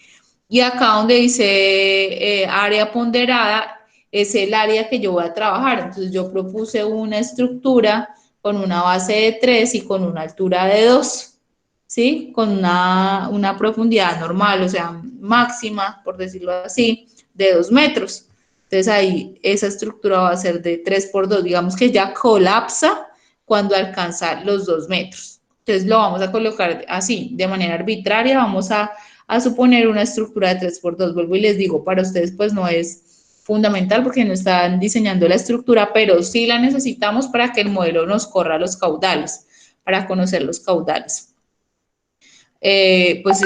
Y acá donde dice área ponderada, es el área que yo voy a trabajar. Entonces yo propuse una estructura con una base de 3 y con una altura de 2, ¿sí? Con una profundidad normal, o sea, máxima, por decirlo así, de 2 metros. Entonces ahí esa estructura va a ser de 3 por 2, digamos que ya colapsa cuando alcanza los 2 metros. Entonces lo vamos a colocar así, de manera arbitraria, vamos a suponer una estructura de 3x2. Vuelvo y les digo, para ustedes pues no es fundamental porque no están diseñando la estructura, pero sí la necesitamos para que el modelo nos corra los caudales, para conocer los caudales. Pues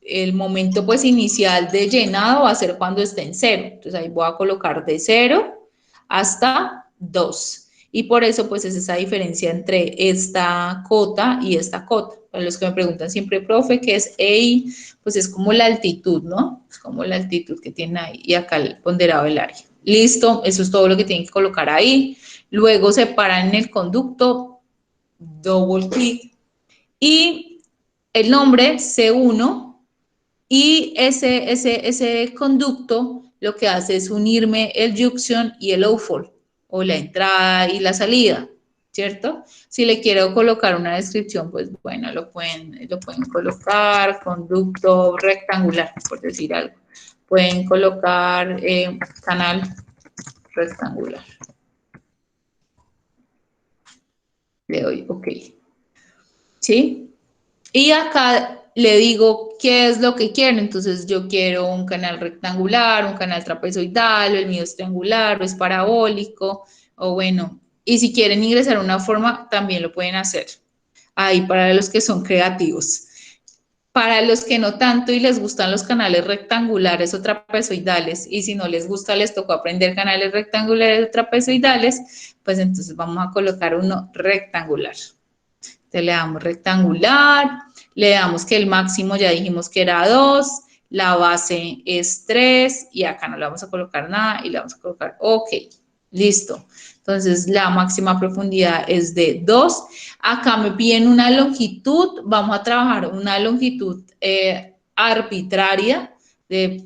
el momento pues inicial de llenado va a ser cuando esté en 0. Entonces ahí voy a colocar de 0 hasta 2. Y por eso pues es esa diferencia entre esta cota y esta cota. Para los que me preguntan siempre, profe, ¿qué es EI? Pues es como la altitud, ¿no? Es como la altitud que tiene ahí. Y acá el ponderado del área. Listo, eso es todo lo que tienen que colocar ahí. Luego separan el conducto, double clic y el nombre C1 y ese conducto lo que hace es unirme el junction y el outfall o la entrada y la salida, ¿cierto? Si le quiero colocar una descripción, pues bueno, lo pueden colocar conducto rectangular, por decir algo. Pueden colocar canal rectangular. Le doy OK. ¿Sí? Y acá le digo qué es lo que quiero. Entonces yo quiero un canal rectangular, un canal trapezoidal, o el mío es triangular, o es parabólico, o bueno. Y si quieren ingresar una forma, también lo pueden hacer. Ahí para los que son creativos. Para los que no tanto y les gustan los canales rectangulares o trapezoidales, y si no les gusta, les tocó aprender canales rectangulares o trapezoidales, pues entonces vamos a colocar uno rectangular. Entonces le damos rectangular, le damos que el máximo ya dijimos que era 2, la base es 3 y acá no le vamos a colocar nada y le vamos a colocar OK. Listo. Entonces la máxima profundidad es de 2. Acá me piden una longitud, vamos a trabajar una longitud arbitraria.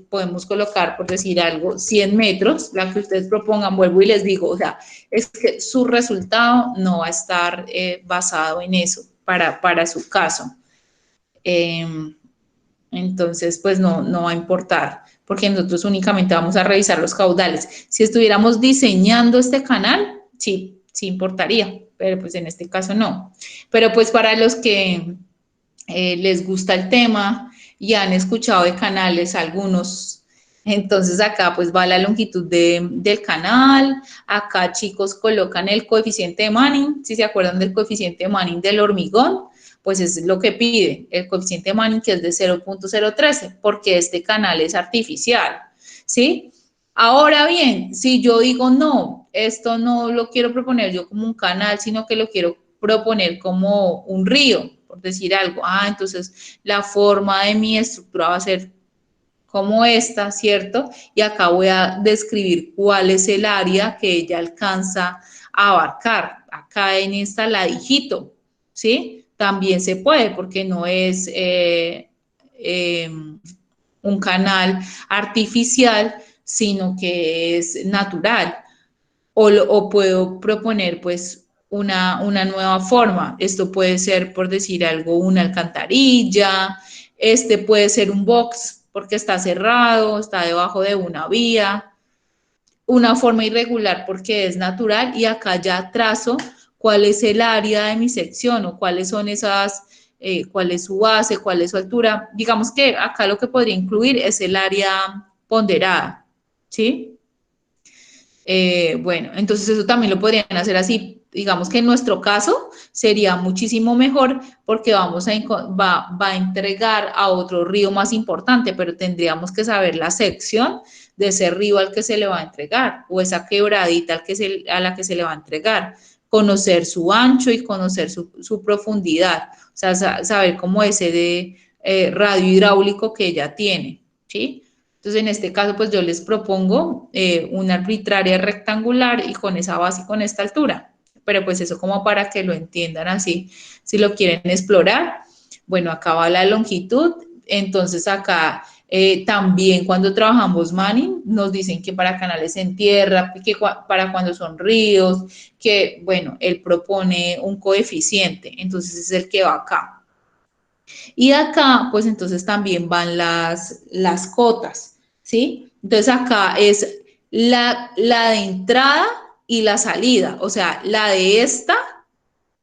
Podemos colocar, por decir algo, 100 metros, la que ustedes propongan, vuelvo y les digo, o sea, es que su resultado no va a estar basado en eso para su caso. Entonces, pues no va a importar, porque nosotros únicamente vamos a revisar los caudales. Si estuviéramos diseñando este canal, sí importaría, pero pues en este caso no. Pero pues para los que les gusta el tema y han escuchado de canales algunos, entonces acá pues va la longitud del canal, acá chicos colocan el coeficiente de Manning, si se acuerdan del coeficiente de Manning del hormigón, pues es lo que pide, el coeficiente de Manning que es de 0.013, porque este canal es artificial, ¿sí? Ahora bien, si yo digo no, esto no lo quiero proponer yo como un canal, sino que lo quiero proponer como un río, por decir algo. Entonces la forma de mi estructura va a ser como esta, ¿cierto? Y acá voy a describir cuál es el área que ella alcanza a abarcar. Acá en esta la digito, ¿sí? También se puede porque no es un canal artificial, sino que es natural. O puedo proponer pues una nueva forma. Esto puede ser, por decir algo, una alcantarilla, este puede ser un box porque está cerrado, está debajo de una vía, una forma irregular porque es natural y acá ya trazo cuál es el área de mi sección o cuáles son esas, cuál es su base, cuál es su altura. Digamos que acá lo que podría incluir es el área ponderada, ¿sí? Bueno, entonces eso también lo podrían hacer así. Digamos que en nuestro caso sería muchísimo mejor porque va a entregar a otro río más importante, pero tendríamos que saber la sección de ese río al que se le va a entregar o esa quebradita a la que se le va a entregar. Conocer su ancho y conocer su profundidad, o sea, saber cómo ese de radio hidráulico que ella tiene, ¿sí? Entonces, en este caso, pues yo les propongo una arbitraria rectangular y con esa base y con esta altura. Pero pues eso como para que lo entiendan así, si lo quieren explorar. Bueno, acá va la longitud. Entonces, acá también cuando trabajamos Manning, nos dicen que para canales en tierra, que para cuando son ríos, que bueno, él propone un coeficiente. Entonces, es el que va acá. Y acá, pues entonces también van las cotas, ¿sí? Entonces acá es la de entrada y la salida, o sea, la de esta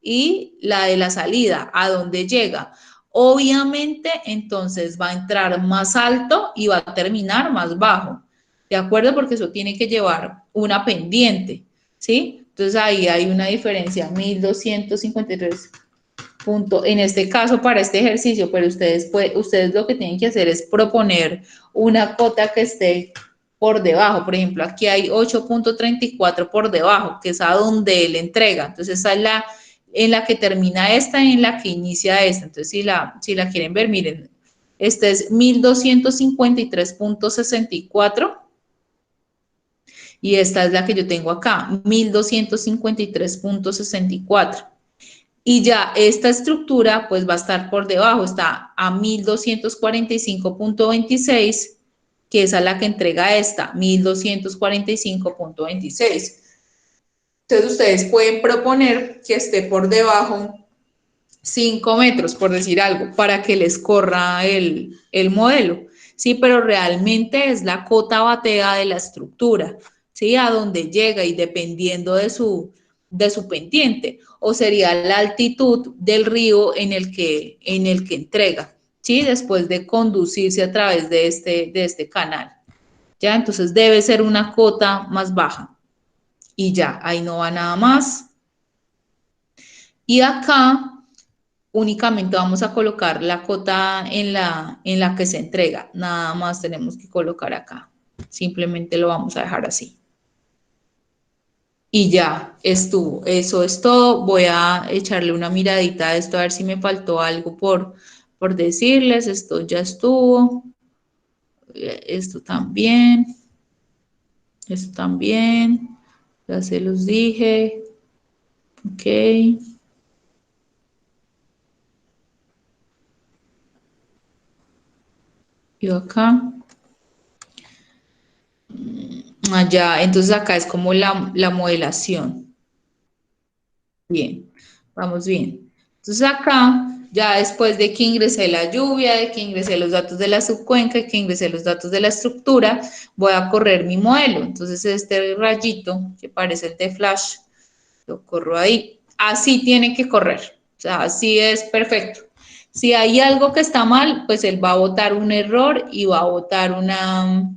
y la de la salida, a dónde llega. Obviamente, entonces va a entrar más alto y va a terminar más bajo, ¿de acuerdo? Porque eso tiene que llevar una pendiente, ¿sí? Entonces ahí hay una diferencia, 1253 punto, en este caso para este ejercicio, pero ustedes lo que tienen que hacer es proponer una cota que esté por debajo. Por ejemplo, aquí hay 8.34 por debajo, que es a donde él entrega. Entonces, esa es la en la que termina esta y en la que inicia esta. Entonces, si la quieren ver, miren, este es 1253.64 y esta es la que yo tengo acá, 1253.64. Y ya esta estructura pues va a estar por debajo, está a 1245.26, que es a la que entrega esta, 1245.26. Entonces ustedes pueden proponer que esté por debajo 5 metros, por decir algo, para que les corra el modelo. Sí, pero realmente es la cota batea de la estructura, ¿sí? A donde llega y dependiendo de su pendiente, o sería la altitud del río en el que entrega, ¿sí? Después de conducirse a través de este canal. ¿Ya? Entonces debe ser una cota más baja. Y ya, ahí no va nada más. Y acá únicamente vamos a colocar la cota en la que se entrega. Nada más tenemos que colocar acá. Simplemente lo vamos a dejar así. Y ya estuvo. Eso es todo. Voy a echarle una miradita a esto a ver si me faltó algo por decirles. Esto ya estuvo. Esto también. Esto también. Ya se los dije. Ok. Yo acá. Allá. Entonces acá es como la modelación. Bien, vamos bien. Entonces acá, ya después de que ingresé la lluvia, de que ingresé los datos de la subcuenca y que ingresé los datos de la estructura, voy a correr mi modelo. Entonces este rayito que parece el de Flash, lo corro ahí. Así tiene que correr. O sea, así es perfecto. Si hay algo que está mal, pues él va a botar un error y va a botar una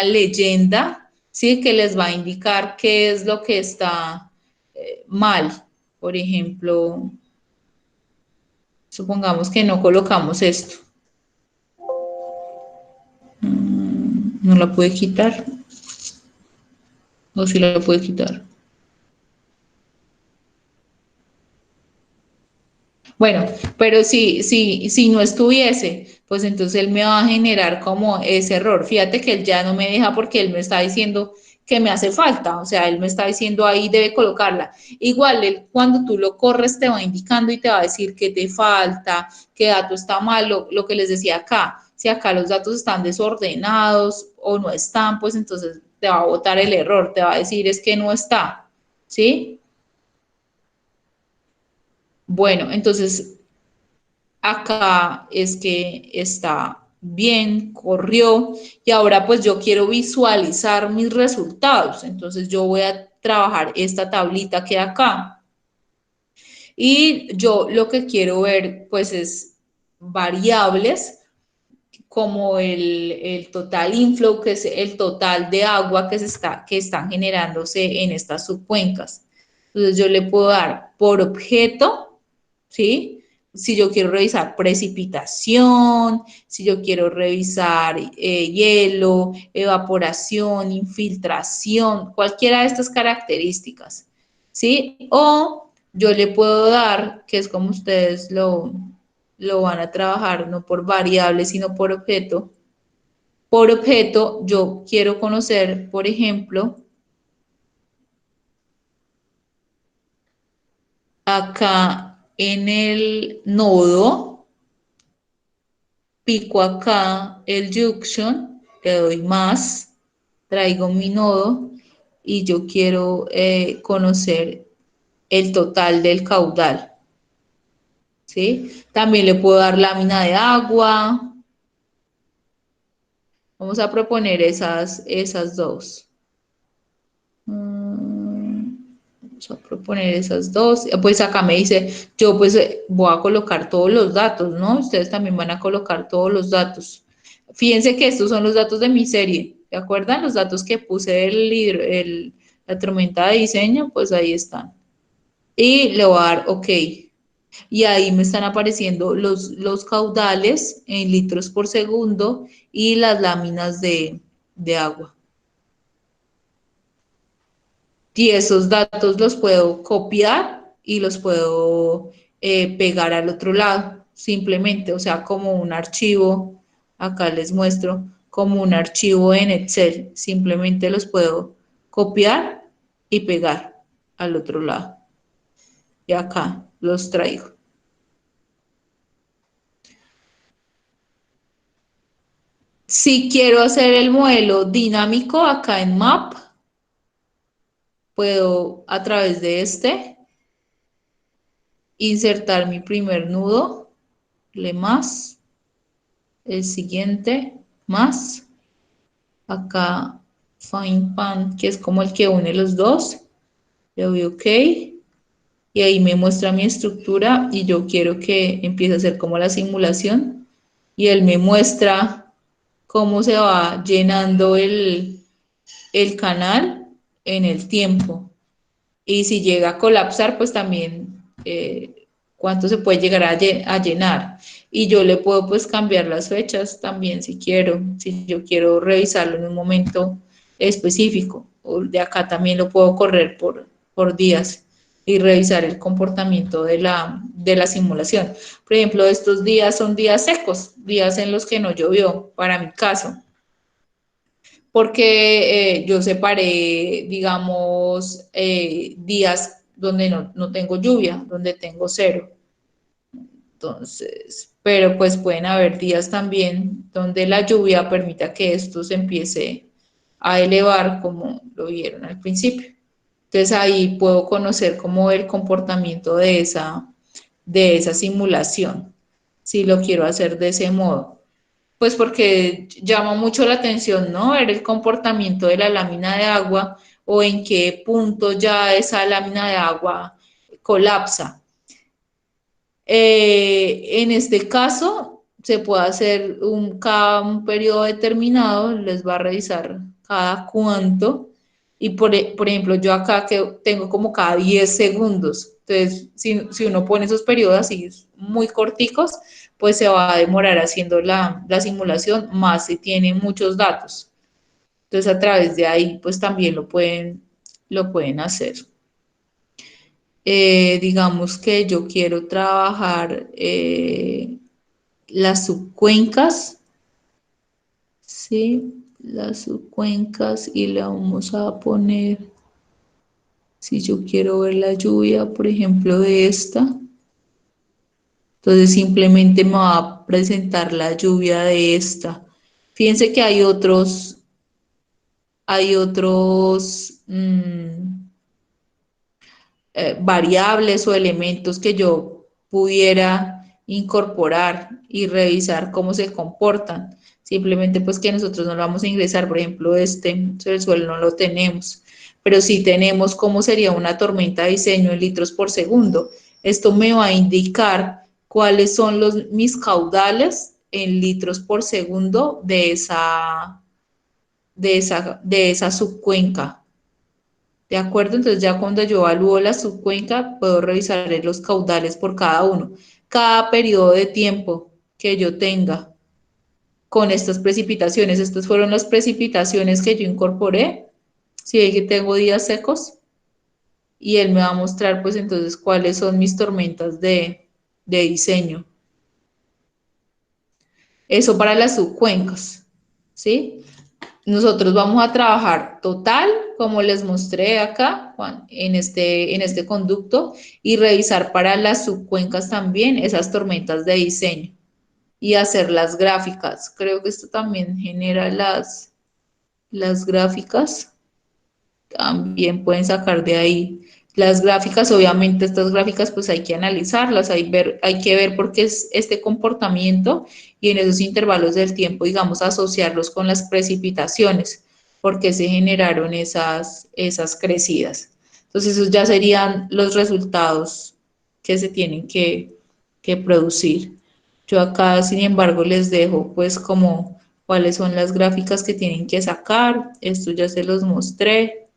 leyenda, ¿sí? Que les va a indicar qué es lo que está mal. Por ejemplo, supongamos que no colocamos esto. No la puede quitar. O si la puede quitar. Bueno, pero si no estuviese, pues entonces él me va a generar como ese error. Fíjate que él ya no me deja porque él me está diciendo que me hace falta, o sea, él me está diciendo ahí debe colocarla. Igual, él, cuando tú lo corres te va indicando y te va a decir que te falta, qué dato está mal, lo que les decía acá. Si acá los datos están desordenados o no están, pues entonces te va a botar el error, te va a decir es que no está, ¿sí? Bueno, entonces acá es que está bien, corrió y ahora pues yo quiero visualizar mis resultados. Entonces yo voy a trabajar esta tablita que acá y yo lo que quiero ver pues es variables como el total inflow, que es el total de agua que están generándose en estas subcuencas. Entonces yo le puedo dar por objeto, ¿sí? Si yo quiero revisar precipitación, si yo quiero revisar hielo, evaporación, infiltración, cualquiera de estas características, ¿sí? O yo le puedo dar, que es como ustedes lo van a trabajar, no por variable, sino por objeto. Por objeto, yo quiero conocer, por ejemplo, acá en el nodo, pico acá el junction, le doy más, traigo mi nodo y yo quiero conocer el total del caudal, ¿sí? También le puedo dar lámina de agua. Vamos a proponer esas dos. Vamos a proponer esas dos. Pues acá me dice, yo pues voy a colocar todos los datos, ¿no? Ustedes también van a colocar todos los datos. Fíjense que estos son los datos de mi serie, ¿de acuerdo? Los datos que puse del libro, la tormenta de diseño, pues ahí están. Y le voy a dar OK. Y ahí me están apareciendo los caudales en litros por segundo y las láminas de agua. Y esos datos los puedo copiar y los puedo pegar al otro lado, simplemente, o sea, como un archivo, acá les muestro, como un archivo en Excel, simplemente los puedo copiar y pegar al otro lado. Y acá los traigo. Si quiero hacer el modelo dinámico acá en Map, puedo a través de este insertar mi primer nudo, le más, el siguiente, más, acá Find Pan, que es como el que une los dos, le doy OK y ahí me muestra mi estructura y yo quiero que empiece a hacer como la simulación y él me muestra cómo se va llenando el canal en el tiempo. Y si llega a colapsar, pues también cuánto se puede llegar a llenar. Y yo le puedo pues cambiar las fechas también si quiero, si yo quiero revisarlo en un momento específico. O de acá también lo puedo correr por días y revisar el comportamiento de la simulación. Por ejemplo, estos días son días secos, días en los que no llovió, para mi caso porque yo separé, digamos, días donde no tengo lluvia, donde tengo cero. Entonces, pero pues pueden haber días también donde la lluvia permita que esto se empiece a elevar como lo vieron al principio. Entonces ahí puedo conocer como el comportamiento de esa simulación, si lo quiero hacer de ese modo. Pues porque llama mucho la atención, ¿no? Ver el comportamiento de la lámina de agua o en qué punto ya esa lámina de agua colapsa. En este caso, se puede hacer cada un periodo determinado, les va a revisar cada cuánto. Y por ejemplo, yo acá que tengo como cada 10 segundos. Entonces, si uno pone esos periodos así muy corticos, pues se va a demorar haciendo la simulación, más si tiene muchos datos. Entonces, a través de ahí, pues también lo pueden hacer. Digamos que yo quiero trabajar las subcuencas, ¿sí? Las subcuencas y le vamos a poner, si yo quiero ver la lluvia, por ejemplo, de esta, entonces simplemente me va a presentar la lluvia de esta. Fíjense que hay otros variables o elementos que yo pudiera incorporar y revisar cómo se comportan. Simplemente pues que nosotros no lo vamos a ingresar, por ejemplo, sobre el suelo no lo tenemos, pero sí tenemos cómo sería una tormenta de diseño en litros por segundo. Esto me va a indicar cuáles son mis caudales en litros por segundo de esa subcuenca. ¿De acuerdo? Entonces ya cuando yo evalúo la subcuenca, puedo revisar los caudales por cada uno. Cada periodo de tiempo que yo tenga con estas precipitaciones. Estas fueron las precipitaciones que yo incorporé. Si ve que tengo días secos y él me va a mostrar pues entonces cuáles son mis tormentas de diseño. Eso para las subcuencas, ¿sí? Nosotros vamos a trabajar total, como les mostré acá, Juan, en este conducto, y revisar para las subcuencas también esas tormentas de diseño y hacer las gráficas. Creo que esto también genera las gráficas, también pueden sacar de ahí. Las gráficas, obviamente estas gráficas pues hay que analizarlas, hay que ver por qué es este comportamiento y en esos intervalos del tiempo, digamos, asociarlos con las precipitaciones, por qué se generaron esas crecidas. Entonces, esos ya serían los resultados que se tienen que producir. Yo acá, sin embargo, les dejo pues como cuáles son las gráficas que tienen que sacar. Esto ya se los mostré.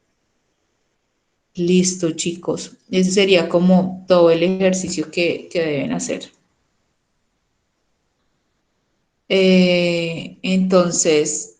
Listo, chicos. Ese sería como todo el ejercicio que deben hacer. Entonces,